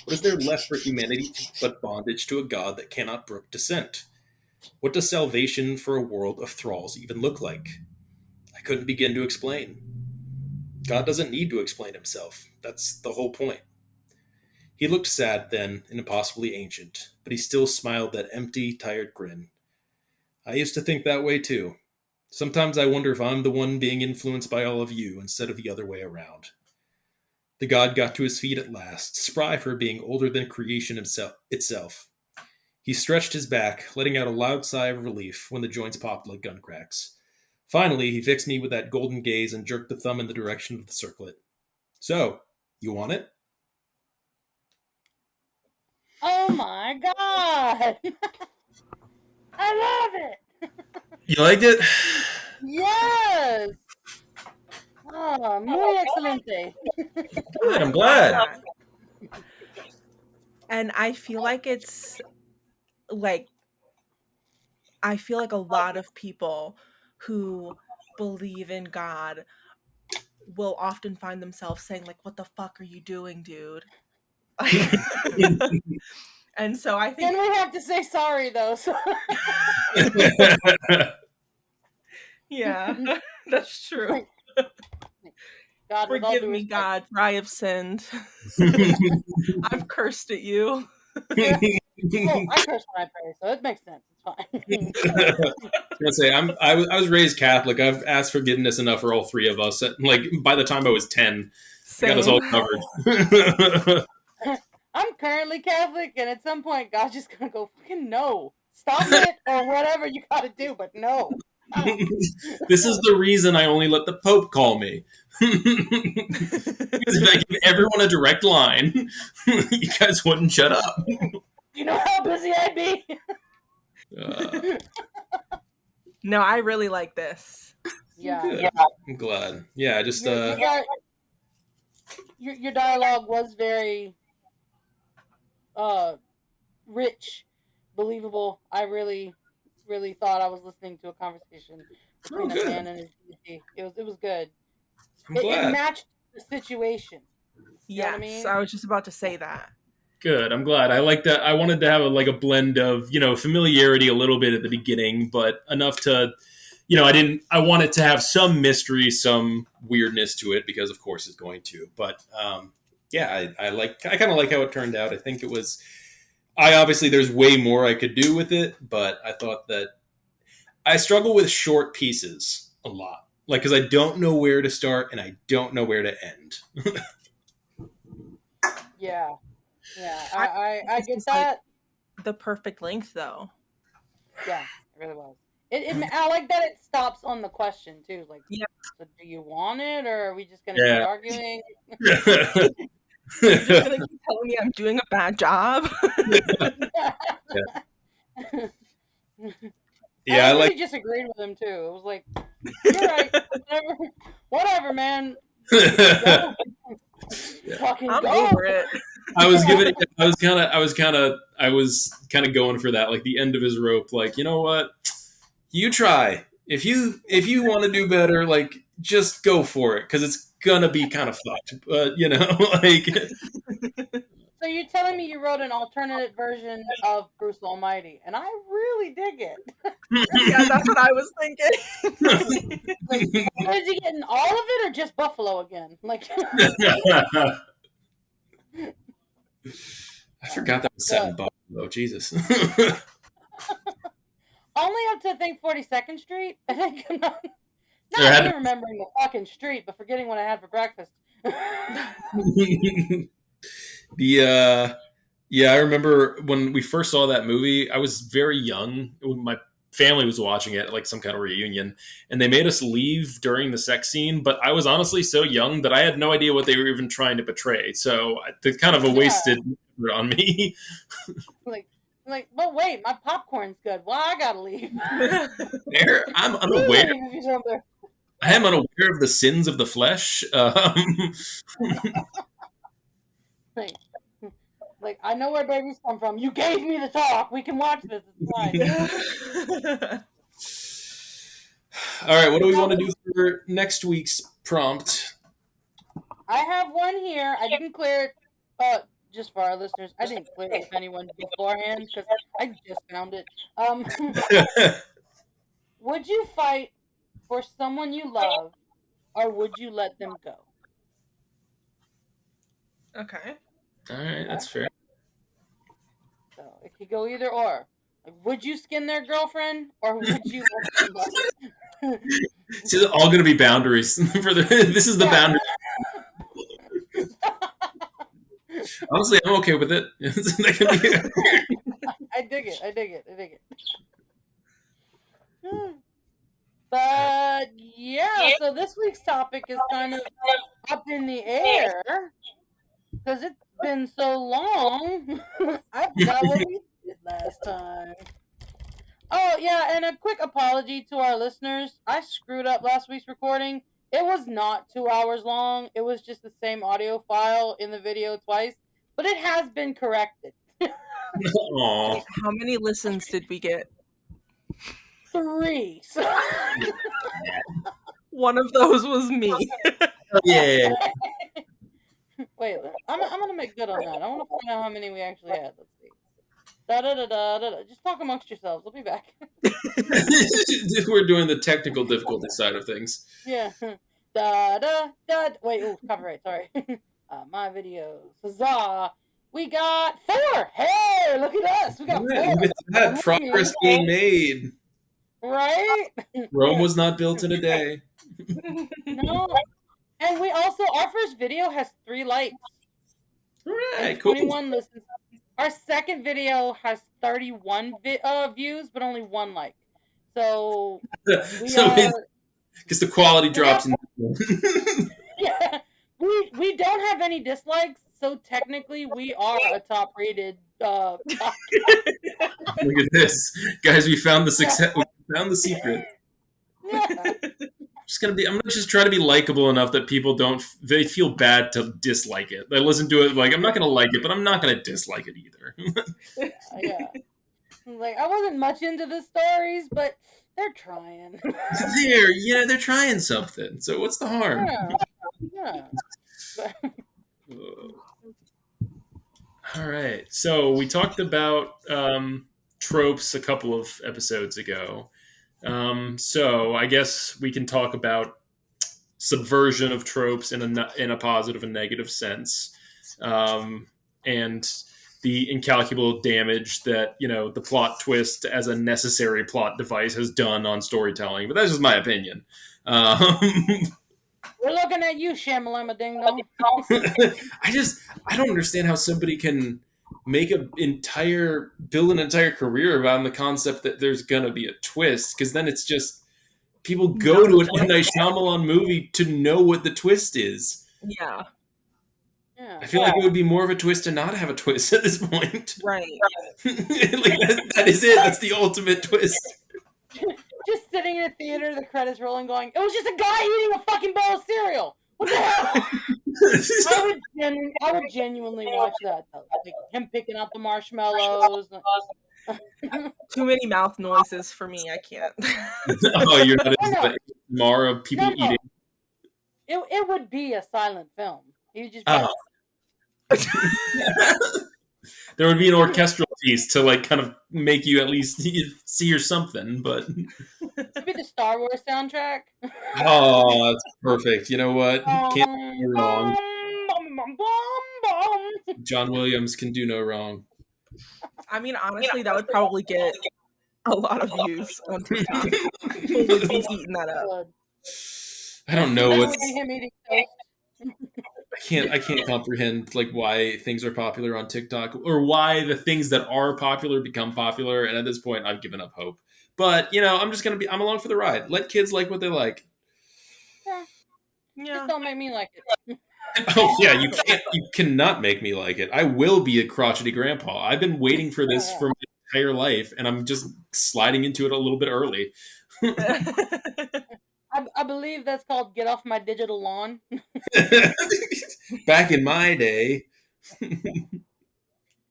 What is there left for humanity but bondage to a god that cannot brook dissent? What does salvation for a world of thralls even look like? I couldn't begin to explain. God doesn't need to explain himself. That's the whole point. He looked sad then and impossibly ancient, but he still smiled that empty, tired grin. I used to think that way too. Sometimes I wonder if I'm the one being influenced by all of you instead of the other way around. The god got to his feet at last, spry for being older than creation itself. He stretched his back, letting out a loud sigh of relief when the joints popped like gun cracks. Finally, he fixed me with that golden gaze and jerked the thumb in the direction of the circlet. So, you want it? Oh my god! I love it! You liked it? Yes! Ah, muy excelente. Good, I I'm love glad. that. And like I feel like a lot of people who believe in God will often find themselves saying like, what the fuck are you doing, dude? And so I think, Then we have to say sorry though. So. yeah, that's true. Like, God, with all Forgive due me, respect. God, for I have sinned. I've cursed at you. Well, I curse when I pray, so it makes sense. It's fine. I was gonna say I was raised Catholic. I've asked forgiveness enough for all three of us. Like by the time I was 10, I got us all Same. covered. I'm currently Catholic, and at some point, God's just gonna go fucking no, stop it, or whatever you gotta do, but no. This is the reason I only let the Pope call me. Because if I give everyone a direct line, you guys wouldn't shut up. You know how busy I'd be. Uh, No, I really like this. Yeah, Good. I'm glad. Yeah, I just your guy, your dialogue was very uh rich, believable. I really, really thought I was listening to a conversation oh between a good. man and his deity. It was good. I'm It glad. matched the situation. You know what I Yes, mean? I was just about to say that. Good. I'm glad. I like that. I wanted to have a blend of familiarity a little bit at the beginning, but enough to I didn't. I wanted to have some mystery, some weirdness to it because, of course, it's going to. But yeah, I like. I kind of like how it turned out. I think it was. I obviously there's way more I could do with it, but I thought that I struggle with short pieces a lot, like because I don't know where to start and I don't know where to end. Yeah, yeah. I I this get is like that. the perfect length, though. Yeah, it really was. I like that it stops on the question too. Like, Yeah. so do you want it, or are we just gonna keep Yeah. arguing? You're just gonna keep telling me I'm doing a bad job. I Yeah, I like. really just agreed with him too. It was like, you're right. Whatever, whatever, man. Go, Yeah. fucking I'm go. over it. I was giving it. I was kind of going for that, like the end of his rope. Like, you know what? You try. If you want to do better, like just go for it because it's gonna be kind of fucked. But like So you're telling me you wrote an alternate version of Bruce Almighty, and I really dig it. Yeah, that's what I was thinking. Like, so is he getting all of it or just Buffalo again? Like, I forgot that was set the in Buffalo. Jesus. only up to I think 42nd Street. I think There not had me remembering the fucking street, but forgetting what I had for breakfast. to the yeah, I remember when we first saw that movie. I was very young. My family was watching it, like some kind of reunion, and they made us leave during the sex scene. But I was honestly so young that I had no idea what they were even trying to portray. So it's kind of a Yeah, wasted effort on me. like, but wait, my popcorn's good. Well, I gotta leave. There, I'm You unaware. leave if you don't. I am unaware of the sins of the flesh. Like, like, I know where babies come from. You gave me the talk. We can watch this. It's fine. All right, what do we Now, want to do for next week's prompt? I have one here. I didn't clear it. Just for our listeners, I didn't clear it with anyone beforehand because I just found it. Would you fight for someone you love, or would you let them go? Okay. All right, that's fair. So it could go either or. Like, would you skin their girlfriend, or would you let them go? This is all going to be boundaries for the. This is the Yeah, boundary. Honestly, I'm okay with it. That can be- I dig it. I dig it. I dig it. But yeah, so this week's topic is kind of up in the air because it's been so long. I forgot what we did last time. Oh yeah, and a quick apology to our listeners. I screwed up last week's recording. It was not 2 hours long. It was just the same audio file in the video twice, but it has been corrected. Aw. How many listens did we get? 3. So One of those was me. Yeah. wait, I'm gonna make good on that. I want to find out how many we actually had. Let's see. Da da da da da da. Just talk amongst yourselves. I'll be back. We're doing the technical difficulty side of things. Yeah. Da da da. Wait, oh, copyright. Sorry. My videos. Huzzah! We got 4. Hey, look at us. We All got right, 4. look at And that look at progress me, being made. right? Rome was not built in a day. No. And we also, our first video has 3 likes All and right, cool. 21 listens. Our second video has 31 views, but only 1 like. So we So are, because the quality we're not, drops in. yeah, we don't have any dislikes, so technically we are a top rated podcast. Look at this, guys. We found the Yeah, success. We found the secret. yeah, I'm gonna just try to be likable enough that people don't. They feel bad to dislike it. They listen to it like I'm not gonna like it, but I'm not gonna dislike it either. yeah. Like I wasn't much into the stories, but they're trying. They're trying something. So what's the harm? Yeah, yeah. But, All right. So we talked about tropes a couple of episodes ago. So I guess we can talk about subversion of tropes in a positive and negative sense, and the incalculable damage that the plot twist as a necessary plot device has done on storytelling. But that's just my opinion. Um, we're looking at you, Shamalon Ding Dong. I don't understand how somebody can build an entire career around the concept that there's gonna be a twist, because then it's just people go to an M. Night Shyamalan movie to know what the twist is. Yeah. Yeah. I feel like it would be more of a twist to not have a twist at this point. Right. Like that is it. That's the ultimate twist. Just sitting in a theater, the credits rolling, going, "It was just a guy eating a fucking bowl of cereal." What the hell? I would genuinely watch that though. Like him picking out the marshmallows. Too many mouth noises for me. I can't. Oh, you're not into No, the ASMR of people eating. it would be a silent film. You'd just be Oh. There would be an orchestral piece to like kind of make you at least see or something, but it'd be the Star Wars soundtrack. oh, that's perfect. You know what? Can't go wrong. John Williams can do no wrong. I mean, honestly, that would probably get a lot of views on TikTok. People would be eating that up. I don't know That what would be him eating toast. I can't comprehend like why things are popular on TikTok or why the things that are popular become popular. And at this point, I've given up hope. But I'm along for the ride. Let kids like what they like. Yeah. Just don't make me like it. Oh yeah, you cannot make me like it. I will be a crotchety grandpa. I've been waiting for this for my entire life, and I'm just sliding into it a little bit early. I believe that's called "Get Off My Digital Lawn." Back in my day.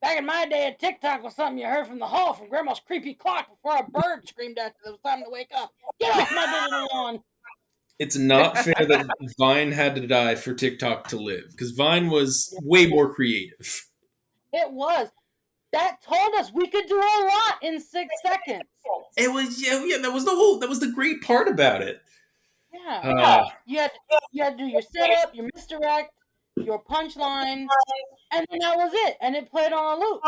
Back in my day, a TikTok was something you heard from the hall from Grandma's creepy clock before a bird screamed at you. It was time to wake up. Get off my digital lawn. It's not fair that Vine had to die for TikTok to live, because Vine was way more creative. It was. That told us we could do a lot in 6 seconds. It was that was the great part about it. Yeah. You had to do your setup, your misdirect, your punchline, and then that was it. And it played on a loop.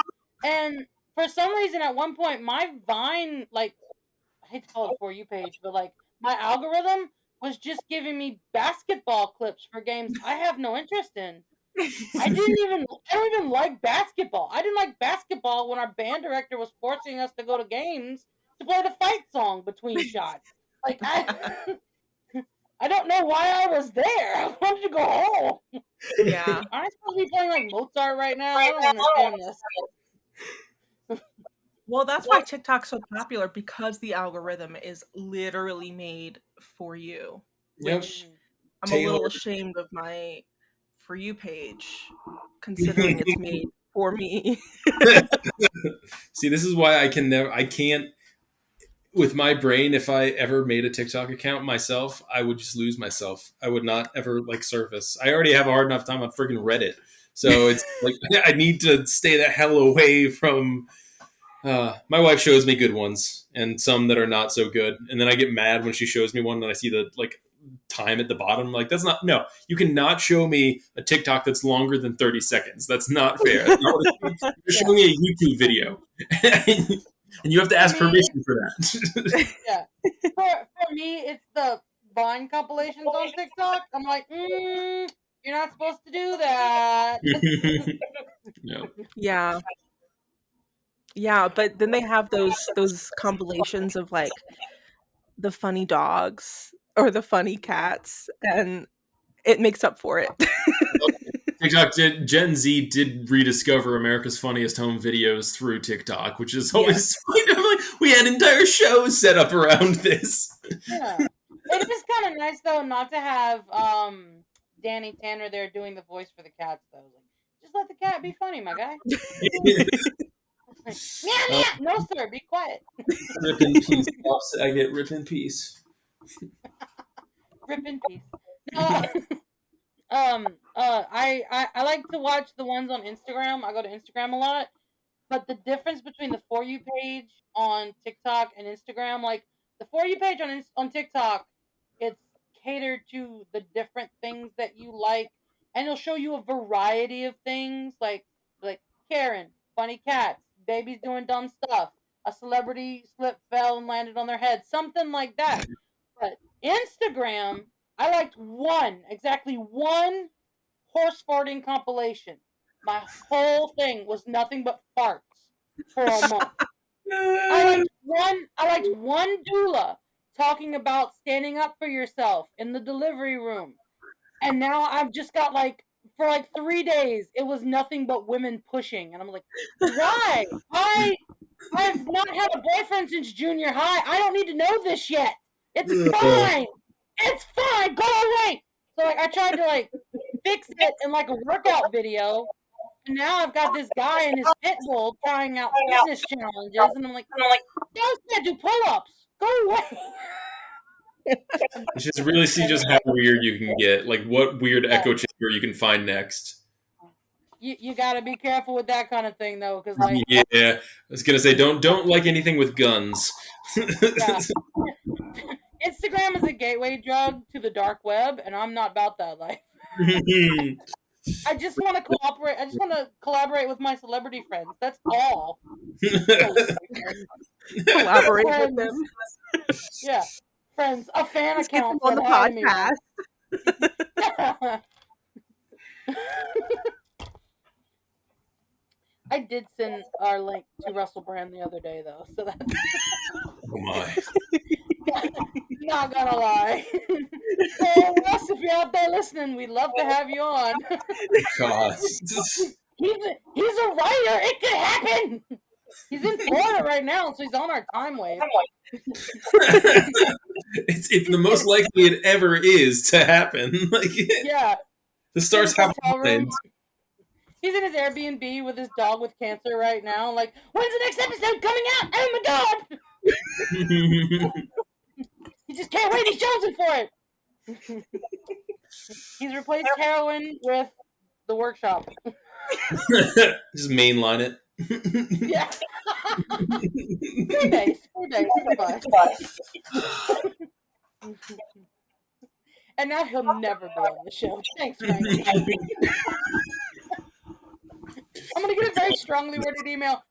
And for some reason, at one point, my Vine, like, I hate to call it a For You page, but like my algorithm was just giving me basketball clips for games I have no interest in. I don't even like basketball. I didn't like basketball when our band director was forcing us to go to games to play the fight song between shots. Like I don't know why I was there. I wanted to go home. Yeah. Aren't I supposed to be playing like Mozart right now? I don't understand this. Well, that's why TikTok's so popular, because the algorithm is literally made for you. Which I'm a little ashamed of my For You page, considering it's made for me. See, this is why I can't, with my brain, if I ever made a TikTok account myself, I would just lose myself. I would not ever like surface. I already have a hard enough time on friggin' Reddit. So it's like I need to stay the hell away from. My wife shows me good ones and some that are not so good, and then I get mad when she shows me one and I see the like time at the bottom. Like, that's not, no, you cannot show me a TikTok that's longer than 30 seconds. That's not fair. That's not what you're showing me a YouTube video. And you have to ask permission for that. Yeah. For me, it's the Vine compilations on TikTok. I'm like, you're not supposed to do that. No. Yeah. Yeah, but then they have those compilations of like the funny dogs or the funny cats, and it makes up for it. TikTok Gen Z did rediscover America's Funniest Home Videos through TikTok, which is always like, we had entire shows set up around this. Yeah. It is kind of nice though not to have Danny Tanner there doing the voice for the cats though. Like, just let the cat be funny, my guy. Meow, meow. No sir, be quiet. Rip in peace. I get rip in peace. Rip in peace. No, I like to watch the ones on Instagram. I go to Instagram a lot. But the difference between the For You page on TikTok and Instagram, like the For You page on TikTok, it's catered to the different things that you like, and it'll show you a variety of things like Karen, funny cats, babies doing dumb stuff, a celebrity slipped, fell, and landed on their head, something like that. But Instagram, I liked exactly one horse farting compilation. My whole thing was nothing but farts for a month. I liked one doula talking about standing up for yourself in the delivery room. And now I've just got for 3 days it was nothing but women pushing, and I'm like, why? I've not had a boyfriend since junior high. I don't need to know this yet. It's fine. It's fine. Go away. So I tried to fix it in a workout video. And now I've got this guy and his pit bull trying out fitness challenges, and I'm like, those can't do pull-ups. Go away. It's just really see just how weird you can get. Like, what weird echo chamber you can find next. You gotta be careful with that kind of thing, though, because yeah, I was gonna say don't like anything with guns. Yeah. Instagram is a gateway drug to the dark web, and I'm not about that life. I just want to cooperate. I just want to collaborate with my celebrity friends. That's all. Collaborate with them. Yeah, friends. A fan Just get them account on the podcast. I did send our link to Russell Brand the other day, though, so that's Oh my. not gonna lie. So, Russ, if you're out there listening, we'd love to have you on. God. He's a writer. It could happen. He's in Florida right now, so he's on our time wave. It's the most likely it ever is to happen. Yeah. The stars have mind. He's in his Airbnb with his dog with cancer right now. Like, when's the next episode coming out? Oh my god! He just can't wait. He's chosen for it. He's replaced heroin with the workshop. Just mainline it. Yeah. 3 days. 4 days. Goodbye. And now he'll never be on the show. Thanks, Frank. I'm gonna get a very strongly worded email.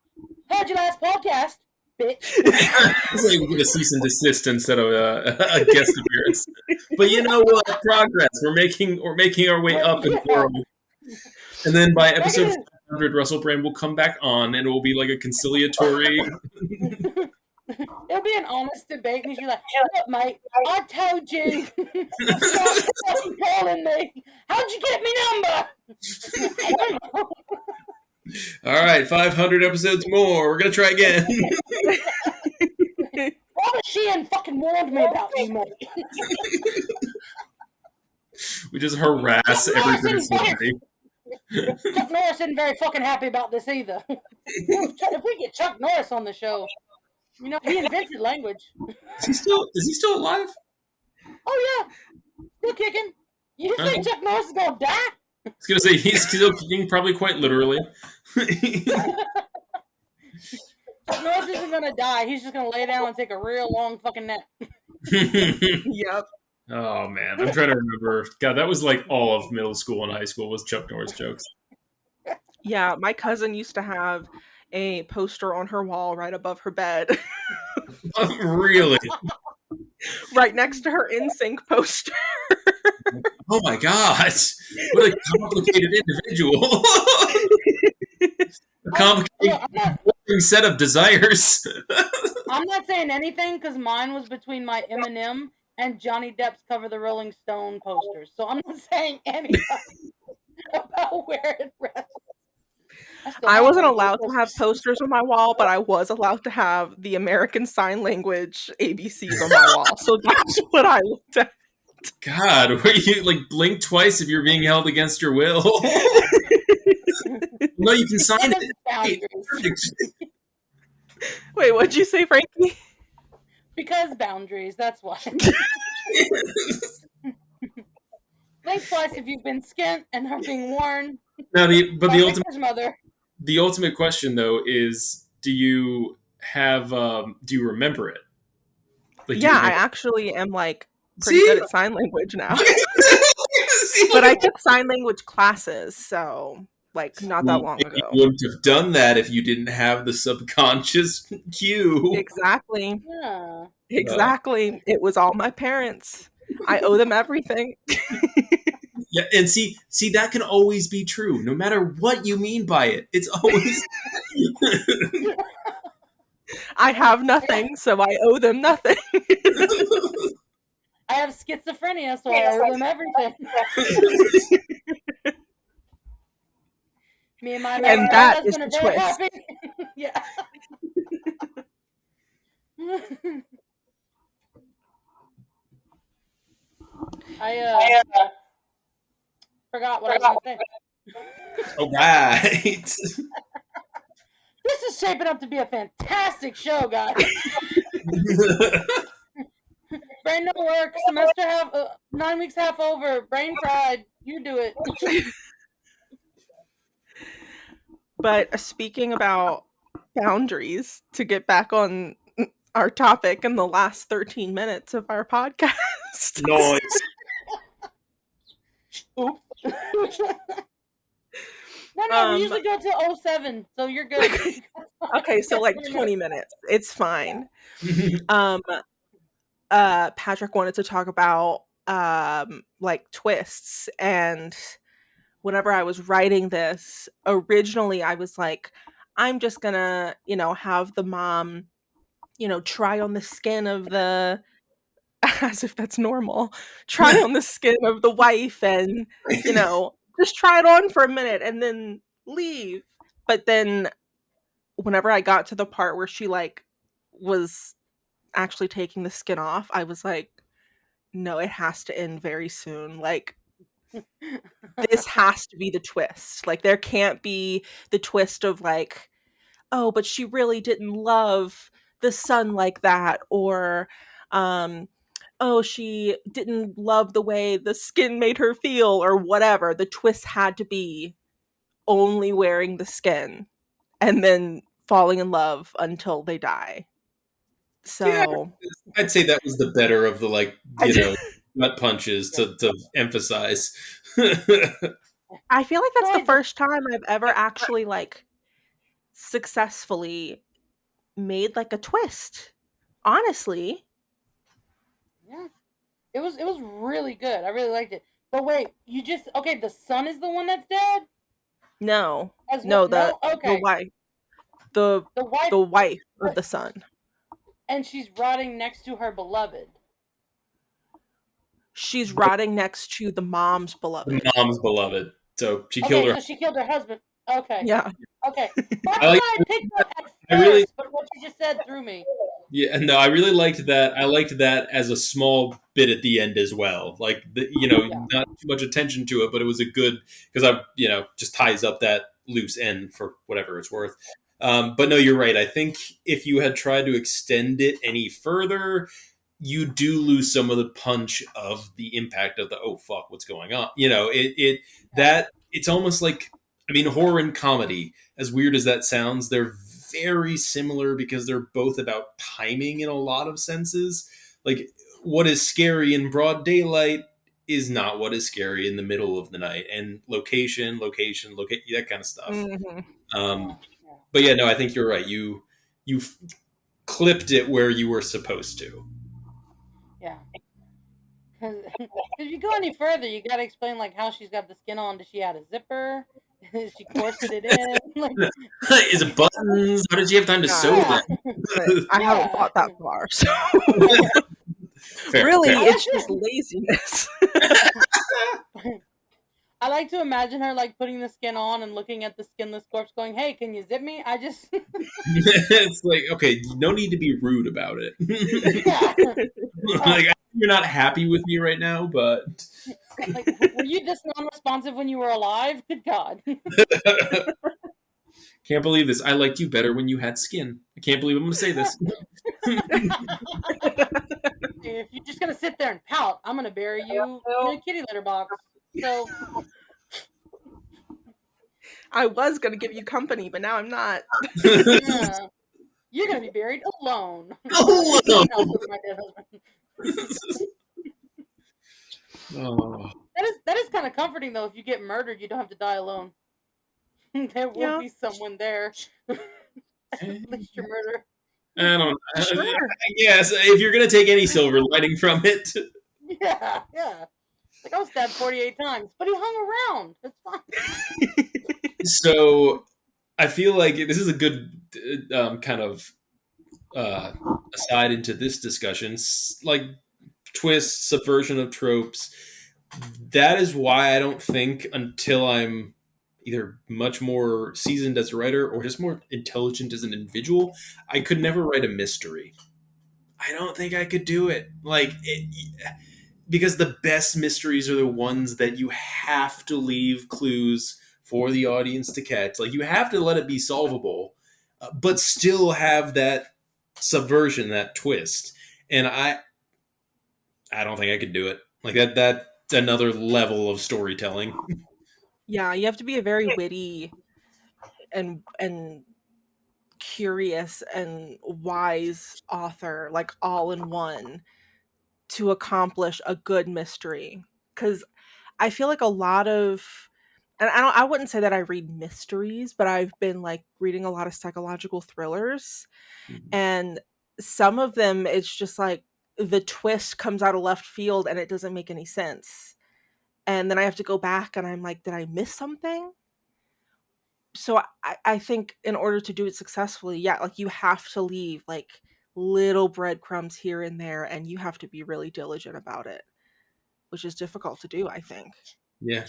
Heard your last podcast, bitch. It's like we get a cease and desist instead of a guest appearance. But you know what? Progress. We're making our way up in the world. And then by episode 500, Russell Brand will come back on, and it will be like a conciliatory. It'll be an honest debate, and he'll be like, "Look, mate, I told you. Stop fucking calling me. How'd you get me number?" I don't know. All right, 500 episodes more. We're gonna try again. Robert Sheehan fucking warned me about you, mate. We just harass every celebrity. Chuck Norris isn't very fucking happy about this either. If we get Chuck Norris on the show, he invented language. Is he still alive? Oh yeah, still kicking. You think Chuck Norris is gonna die? I was gonna say he's still kicking, probably quite literally. Chuck Norris isn't gonna die. He's just gonna lay down and take a real long fucking nap. Yep. Oh man, I'm trying to remember. God, that was like all of middle school and high school was Chuck Norris jokes. Yeah, my cousin used to have a poster on her wall right above her bed, Really? right next to her NSYNC poster. Oh my god! What a complicated individual. A Look, complicated set of desires. I'm not saying anything because mine was between my Eminem and Johnny Depp's Cover the Rolling Stone posters. So I'm not saying anything about where it rests. I still I have wasn't one of those allowed to have posters. posters on my wall, but I was allowed to have the American Sign Language ABCs on my wall. So that's what I looked at. God, were you like blink twice if you're being held against your will? No, you can sign Because it. Hey, boundaries. perfect. Wait, what'd you say, Frankie? Because boundaries, that's why. Think twice if you've been skint and are being worn Now, by Victor's mother. the ultimate question though is, do you remember it? Like, do you Yeah, I remember? actually am like pretty good See, at sign language now. see, But I took sign language classes, so like not that well, long you ago. wouldn't have done that if you didn't have the subconscious cue. Exactly. Yeah. Uh, Exactly. It was all my parents. I owe them everything. yeah, and see, that can always be true, no matter what you mean by it. It's always. I have nothing, so I owe them nothing. I have schizophrenia, so I owe them everything. Me and my And now that is husband are the very twist. happy. Yeah. I forgot what I was gonna say. All right. This is shaping up to be a fantastic show, guys. Brain no work. Semester half, 9 weeks half over. Brain fried. You do it. But speaking about boundaries, to get back on our topic in the last 13 minutes of our podcast. Noise. Oops. No, we um usually go to 07, so you're good. okay, so like 20 minutes. It's fine. Um Patrick wanted to talk about like twists, and whenever I was writing this, originally I was like, I'm just gonna, have the mom, try on the skin of the as if that's normal, try on the skin of the wife and, just try it on for a minute and then leave. But then whenever I got to the part where she like was actually taking the skin off, I was like, no, it has to end very soon. Like, this has to be the twist. Like, there can't be the twist of like, oh, but she really didn't love the son like that, or um oh, she didn't love the way the skin made her feel, or whatever. The twist had to be only wearing the skin and then falling in love until they die. Yeah, So I'd say that was the better of the I, gut punches to emphasize. I feel like that's the Boy, just first time I've ever actually like successfully made like a twist. Honestly, yeah. It was really good. I really liked it. But wait, you just okay? The son is the one that's dead. no, As well? no, No. the Okay. wife, the The wife, the wife of but the son. and she's rotting next to her beloved. She's rotting next to the mom's The beloved. mom's beloved. So she killed Okay, her. so she killed her husband. Okay. Yeah. Okay. That's I like. what I picked up at I really. first, but what you just said threw me. Yeah, no, I really liked that. I liked that as a small bit at the end as well. Like, Yeah. not too much attention to it, but it was a good because just ties up that loose end for whatever it's worth. But no, you're right. I think if you had tried to extend it any further, you do lose some of the punch of the impact of the oh fuck, what's going on. It's almost like, I mean, horror and comedy, as weird as that sounds, they're very similar because they're both about timing in a lot of senses. Like, what is scary in broad daylight is not what is scary in the middle of the night, and location, that kind of stuff. Hmm. Um, Yeah, yeah, but yeah, no, I think you're right. You clipped it where you were supposed to. yeah. Because if you go any further, you got to explain like how she's got the skin on. Does she add a zipper? Is she corseted in? Like, Is it buttons? How did you have time to Yeah, sew yeah, but them? I haven't yeah. thought that far. So Fair, fair. really, I it's like just laziness. to. I like to imagine her like putting the skin on and looking at the skinless corpse, going, "Hey, can you zip me? I just, It's like, okay, no need to be rude about it. yeah." Oh, Like, you're not happy with me right now, but like, were you this non-responsive when you were alive? Good God! can't believe this. I liked you better when you had skin. I can't believe I'm going to say this. If you're just gonna sit there and pout, I'm gonna bury you in a kitty litter box. So, I was gonna give you company, but now I'm not. yeah, you're gonna be buried alone. Oh, No one else with my dead husband. oh. That is kind of comforting though. If you get murdered, you don't have to die alone. There will Yeah, be someone there. At least your murder. I don't. sure. Yes, if you're gonna take any silver lining from it, Yeah, yeah. Like I was stabbed 48 times, but he hung around. It's fine. so I feel like this is a good kind of uh, aside into this discussion. Like twists, subversion of tropes. That is why I don't think until I'm either much more seasoned as a writer or just more intelligent as an individual, I could never write a mystery. I don't think I could do it. Because the best mysteries are the ones that you have to leave clues for the audience to catch. Like you have to let it be solvable, but still have that subversion, that twist. And I don't think I could do it. Like that. That's another level of storytelling. Yeah, you have to be a very witty and curious and wise author, like all in one, to accomplish a good mystery. Because I feel like a lot of, and I wouldn't say that I read mysteries, but I've been like reading a lot of psychological thrillers, and some of them it's just like the twist comes out of left field and it doesn't make any sense. And then I have to go back and I'm like, did I miss something? So I think in order to do it successfully, yeah, like you have to leave like little breadcrumbs here and there, and you have to be really diligent about it, which is difficult to do, I think. Yeah,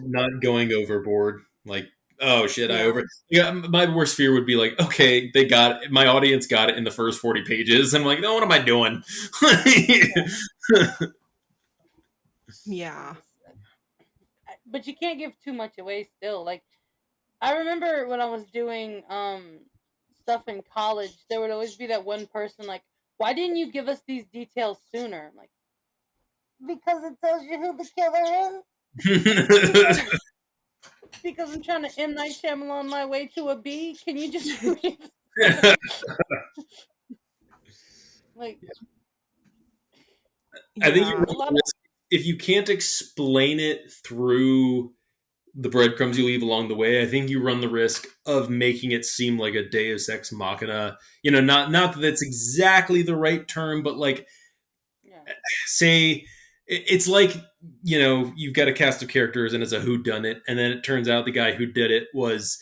not going overboard. Like, oh shit, I Yeah. over. Yeah, my worst fear would be like, okay, they got it, my audience got it in the first 40 pages. I'm like, no, what am I doing? Yeah. But you can't give too much away still. Like I remember when I was doing stuff in college, there would always be that one person like, "Why didn't you give us these details sooner?" I'm like, "Because it tells you who the killer is." Because I'm trying to M Night Shyamalan my way to a B. Can you just read? Like I think you Yeah. a run lot the risk if you can't explain it through the breadcrumbs you leave along the way. I think you run the risk of making it seem like a Deus Ex Machina. Not that that's exactly the right term, but like yeah. say it's like you've got a cast of characters and it's a who done it, and then it turns out the guy who did it was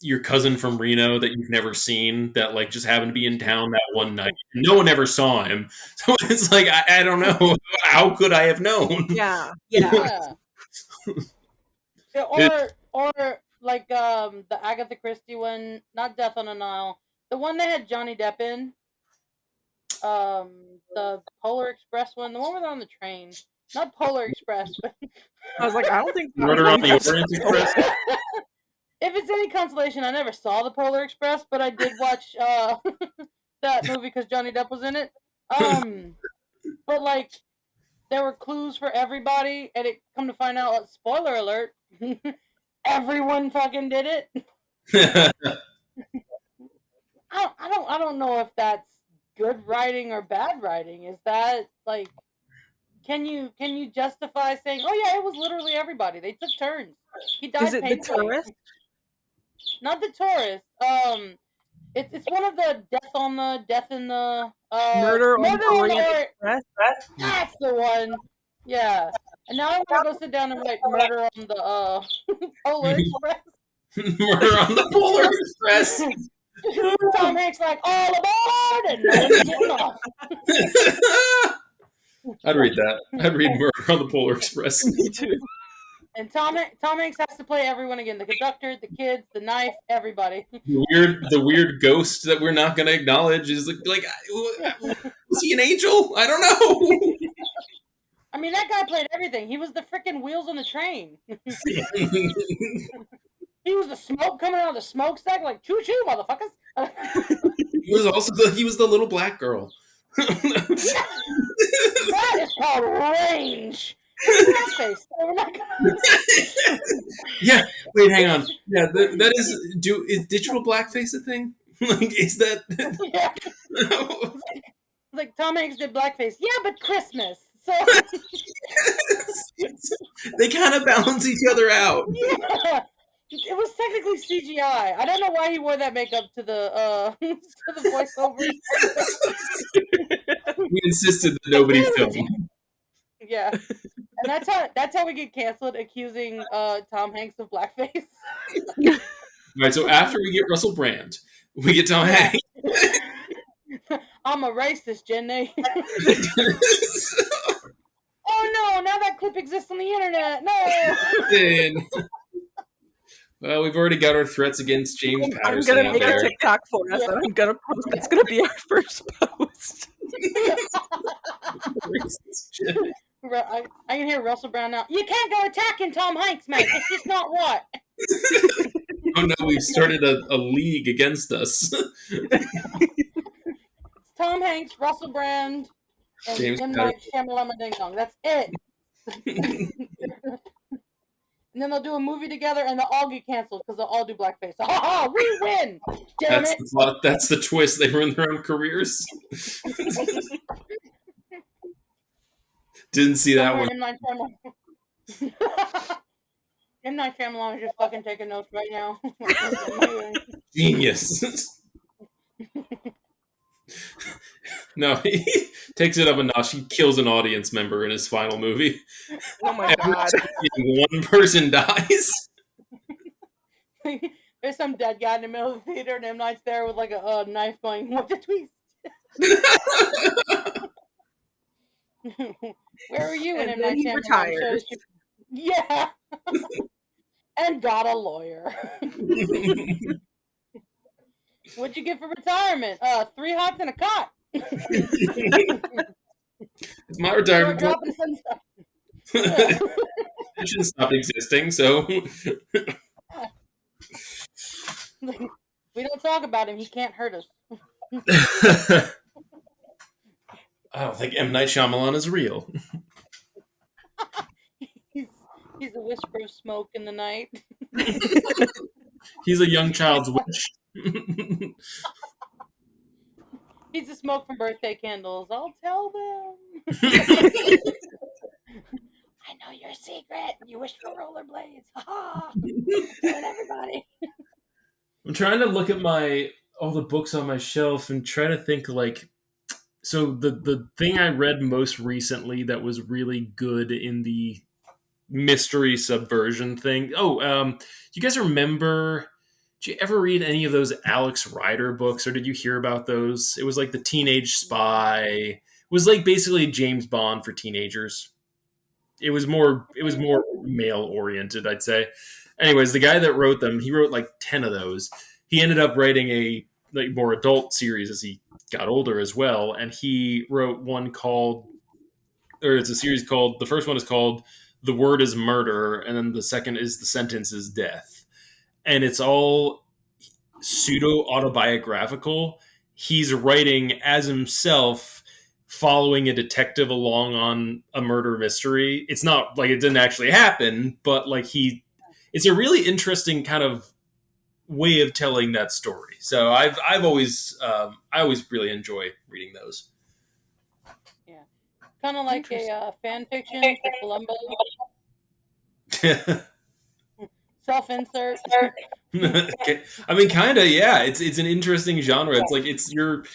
your cousin from Reno that you've never seen that like just happened to be in town that one night. No one ever saw him. So it's like, I don't know. How could I have known? Yeah. Yeah. Yeah. Yeah, It- or like the Agatha Christie one, not Death on the Nile, the one that had Johnny Depp in, the Polar Express one, the one where they're on the train, not Polar Express, but I was like, I don't think that Murder on the was. Orient Express. if it's any consolation, I never saw the Polar Express, but I did watch that movie because Johnny Depp was in it. But like there were clues for everybody, and it come to find out, spoiler alert, everyone fucking did it. I don't know if that's good writing or bad writing? Is that like, can you justify saying, "Oh yeah, it was literally everybody. They took turns. He Is died it the painfully." tourist? Not the tourist. It's one of the death in the Murder on murder the on the Orient Orient. Express? That's the one. Yeah. And now I want to go sit down and write murder on the Polar Express. Murder on the Polar Express. Tom Hanks like all aboard and no one's getting off. I'd read that. I'd read Murder on the Polar Express. Me too. And Tom Hanks has to play everyone again: the conductor, the kids, the knife, everybody. The weird ghost that we're not going to acknowledge is like, was he an angel? I don't know. I mean, that guy played everything. He was the freaking wheels on the train. He was the smoke coming out of the smokestack, like choo choo, motherfuckers. He was the little black girl. Yeah, that is called range. It's blackface. We're not gonna... Yeah. Wait, hang on. Yeah, that is digital blackface a thing? Like, is that? Yeah. Like Tom Hanks did blackface. Yeah, but Christmas. So They kind of balance each other out. yeah. It was technically CGI. I don't know why he wore that makeup to the to the voiceovers. We insisted that nobody film. Yeah. And that's how we get canceled, accusing Tom Hanks of blackface. Right, so after we get Russell Brand, we get Tom Yeah. Hanks. I'm a racist, Jenny. Oh no, now that clip exists on the internet. No. Well, we've already got our threats against James I'm Patterson gonna out make a there. TikTok for us, Yeah. and I'm gonna post. It's gonna be our first post. I can hear Russell Brown now. You can't go attacking Tom Hanks, mate. It's just not right. Oh no, we've started a league against us. It's Tom Hanks, Russell Brand, and James M. Patterson. Night Shyamalan Ding Dong. That's it. And then they'll do a movie together, and they'll all get canceled because they'll all do blackface. Ha ha! We win! Damn That's it! the plot. That's the twist. They ruined their own careers. Didn't see that Somewhere one. M. Night Shyamalan. M. Night Shyamalan is just fucking taking notes right now. Genius. No, he takes it up a notch. He kills an audience member in his final movie. Oh my god! One person dies. There's some dead guy in the middle of the theater, and M. Night's there with like a knife going, "What a twist!" Where were you when And M. then Night he Shyamalan retires. shows you? Yeah, and got a lawyer. What'd you get for retirement? 3 hots and a cot. It's my You're retirement plan. dropping some stuff. Pension stopped existing, so We don't talk about him. He can't hurt us. I don't think M. Night Shyamalan is real. He's a whisper of smoke in the night. He's a young child's witch. He's the smoke from birthday candles. I'll tell them. I know your secret. You wish for rollerblades. Ha ha. Telling everybody. I'm trying to look at all the books on my shelf and try to think so the thing I read most recently that was really good in the mystery subversion thing. Do you guys remember? Did you ever read any of those Alex Rider books, or did you hear about those? It was like the Teenage Spy. It was like basically James Bond for teenagers. It was more male oriented, I'd say. Anyways, the guy that wrote them, he wrote like 10 of those. He ended up writing a like more adult series as he got older as well, and he wrote one called, or it's a series called, the first one is called The Word is Murder, and then the second is The Sentence is Death. And it's all pseudo autobiographical. He's writing as himself, following a detective along on a murder mystery. It's not like it didn't actually happen, but like it's a really interesting kind of way of telling that story. So I've always I always really enjoy reading those. Yeah, kind of like a Interesting. fan fiction for Columbo. Self insert. Okay. I mean, kind of, yeah. It's an interesting genre. It's like it's your.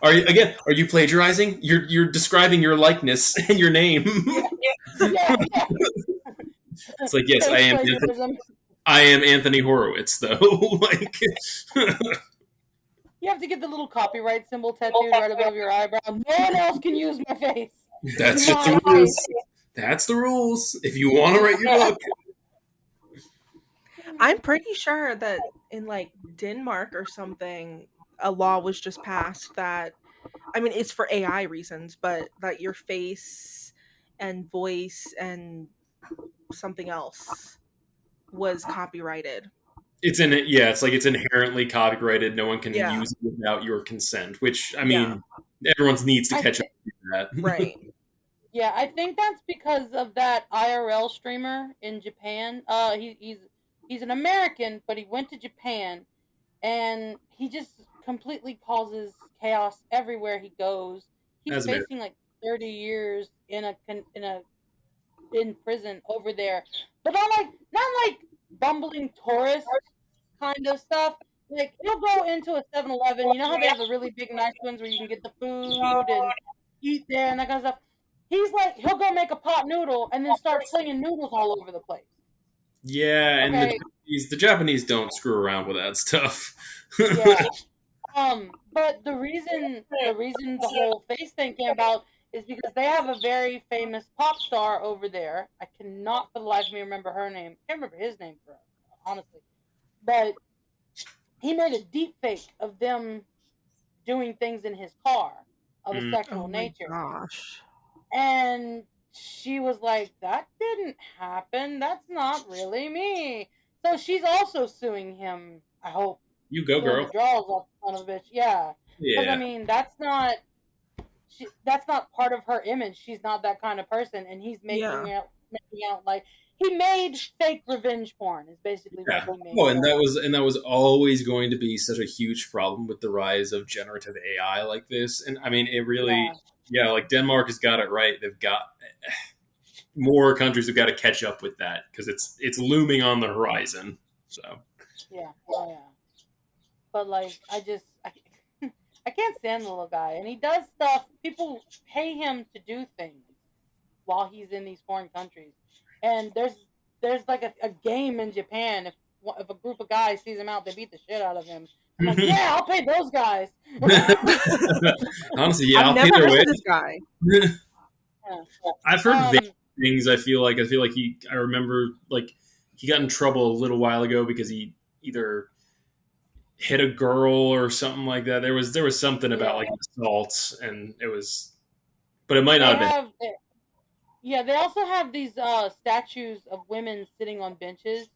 Are you plagiarizing? You're describing your likeness and your name. Yeah, yeah, yeah. It's like yes, Fake plagiarism. I am Anthony Horowitz though. Like You have to get the little copyright symbol tattooed right above your eyebrow. No one else can use my face. that's just My the face. rules. That's the rules. If you want to write your book, I'm pretty sure that in like Denmark or something, a law was just passed that, I mean, it's for AI reasons, but that your face and voice and something else was copyrighted. it's in it. Yeah, it's like it's inherently copyrighted. No one can Yeah. use it without your consent. Which I Yeah. mean, everyone needs to I catch up th- to that. Right. yeah, I think that's because of that IRL streamer in Japan. He's an American, but he went to Japan, and he just completely causes chaos everywhere he goes. He's As American. facing like 30 years in prison over there, but not like bumbling tourist kind of stuff. Like he'll go into a 7-Eleven. You know how they have the really big nice ones where you can get the food and eat there and that kind of stuff. He's like he'll go make a pot noodle and then start slinging noodles all over the place. Yeah, and Okay, The Japanese don't screw around with that stuff. yeah. But the reason the whole face thing came about is because they have a very famous pop star over there. I cannot for the life of me remember her name. I can't remember his name for honestly. But he made a deep fake of them doing things in his car of a Mm. Oh sexual my nature. gosh. And she was like, that didn't happen. That's not really me. So she's also suing him, I hope. You go, Suing girl. the draws off the son of a bitch. Yeah. Because I Yeah. mean, that's not part of her image. She's not that kind of person, and he's Yeah. making out like he made fake revenge porn. Is basically what Yeah. he made. Oh, and that was always going to be such a huge problem with the rise of generative AI like this. And I mean, it really, Yeah, yeah, like Denmark has got it right. They've got more countries have got to catch up with that because it's looming on the horizon. So yeah, oh yeah. But like, I can't stand the little guy, and he does stuff. People pay him to do things while he's in these foreign countries, and there's like a game in Japan. If a group of guys sees him out, they beat the shit out of him. I'm like, yeah, I'll pay those guys. honestly, yeah, I've I'll pay never their heard way. of this guy. Yeah. I've heard vague Um, things. I feel like I remember like he got in trouble a little while ago because he either hit a girl or something like that. There was something about yeah, like assault, and it was, but it might not they have been. have. Yeah, they also have these statues of women sitting on benches,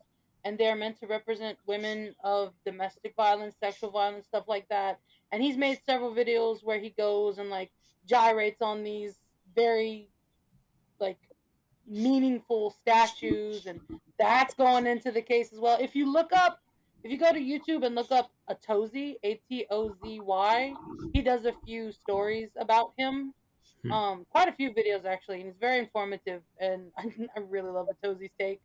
and they're meant to represent women of domestic violence, sexual violence, stuff like that. And he's made several videos where he goes and like gyrates on these very like meaningful statues, and that's going into the case as well. If you go to YouTube and look up Atozy, Atozy, he does a few stories about him, quite a few videos actually, and it's very informative. And I really love Atozy's take.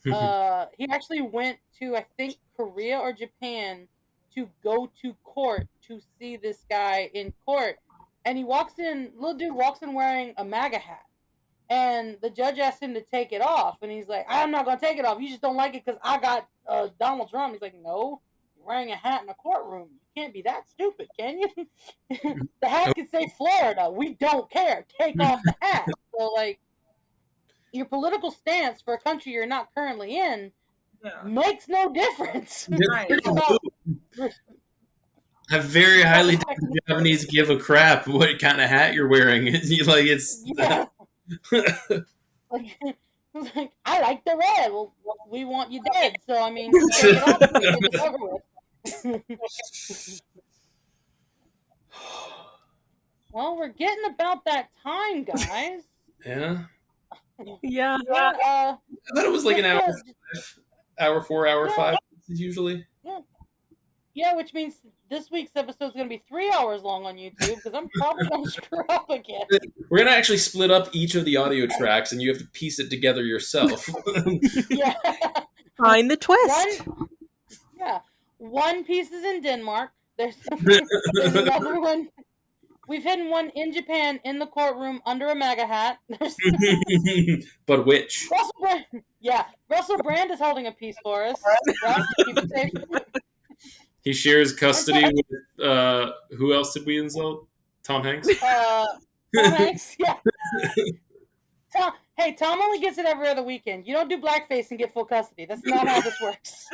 He actually went to I think Korea or Japan to go to court to see this guy in court, and little dude walks in wearing a MAGA hat, and the judge asked him to take it off, and he's like, I'm not gonna take it off. You just don't like it because I got Donald Trump. He's like, no, you're wearing a hat in a courtroom. You can't be that stupid, can you? The hat can say Florida. We don't care. Take off the hat. So like your political stance for a country you're not currently in Yeah. makes no difference. Right. It's about I very highly doubt respecting the the Japanese give a crap what kind of hat you're wearing. Like it's yeah. Like, like I like the red. Well, we want you dead. So I mean, just take it off and get this over with. Well, we're getting about that time, guys. yeah. Yeah. Yeah. I thought it was like an Just hour, to, hour 4, hour yeah, 5 usually. Yeah, which means this week's episode is going to be 3 hours long on YouTube because I'm probably going to screw up again. We're gonna actually split up each of the audio tracks, and you have to piece it together yourself. Yeah. Find the twist. One piece is in Denmark. There's another one. We've hidden one in Japan in the courtroom under a MAGA hat. But which? Russell Brand. Yeah, Russell Brand is holding a piece for us. Russ, keep it safe. He shares custody with who else did we insult? Tom Hanks. Tom Hanks. Yeah. Tom only gets it every other weekend. You don't do blackface and get full custody. That's not how this works.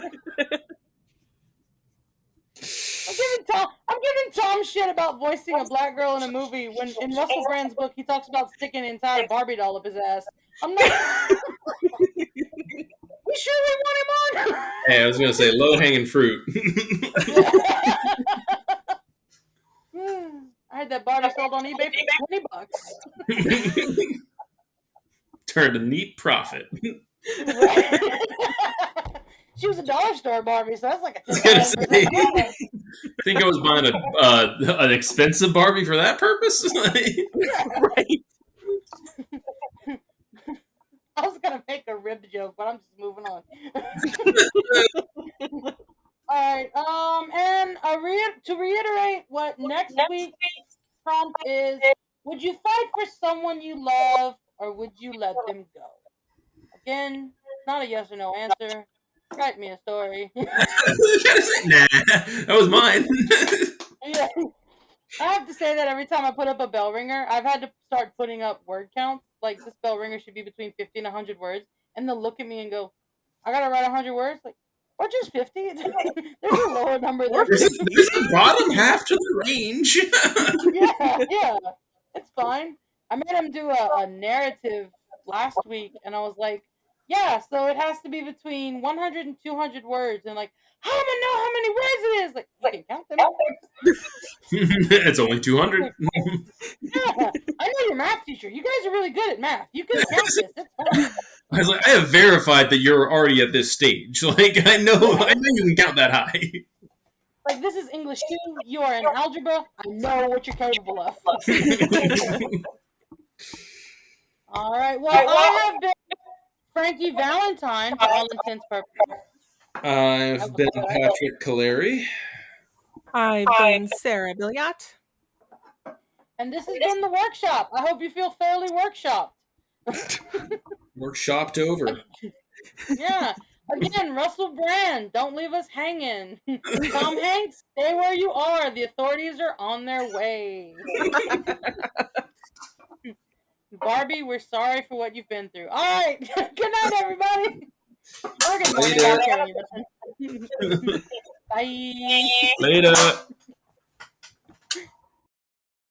I'm giving Tom shit about voicing a black girl in a movie when in Russell Brand's book he talks about sticking an entire Barbie doll up his ass. I'm not. We sure we want him on. Hey, I was gonna say low hanging fruit. I had that Barbie sold on eBay for $20. Turned a neat profit. Right. She was a dollar store Barbie, so that's like a I think I was buying an expensive Barbie for that purpose. Right. I was gonna make a rib joke, but I'm just moving on. All right. And to reiterate, what next week's prompt is: would you fight for someone you love, or would you let them go? Again, not a yes or no answer. Write me a story. Nah, that was mine. Yeah. I have to say that every time I put up a bell ringer, I've had to start putting up word counts. Like, this bell ringer should be between 50 and 100 words. And they'll look at me and go, I gotta write 100 words? Like, or just 50? There's a lower number there. There's a bottom half to the range. Yeah. It's fine. I made him do a narrative last week, and I was like, yeah, so it has to be between 100 and 200 words. And like, how am I know how many words it is? Like, you can count them. It's only 200. Yeah, I know your math teacher. You guys are really good at math. You can count this. It's fine. I was like, I have verified that you're already at this stage. Like, I know you can count that high. Like, this is English 2. You are in algebra. I know what you're capable of. All right. Well, I have been Frankie Valentine for all intents and purposes. I've been Patrick Caleri. I've been Sarah Billiot. And this has been the workshop. I hope you feel thoroughly workshopped. Workshopped over. Yeah. Again, Russell Brand, don't leave us hanging. Tom Hanks, stay where you are. The authorities are on their way. Barbie, we're sorry for what you've been through. All right. Good night, everybody. Or good morning. Later. Bye. Later.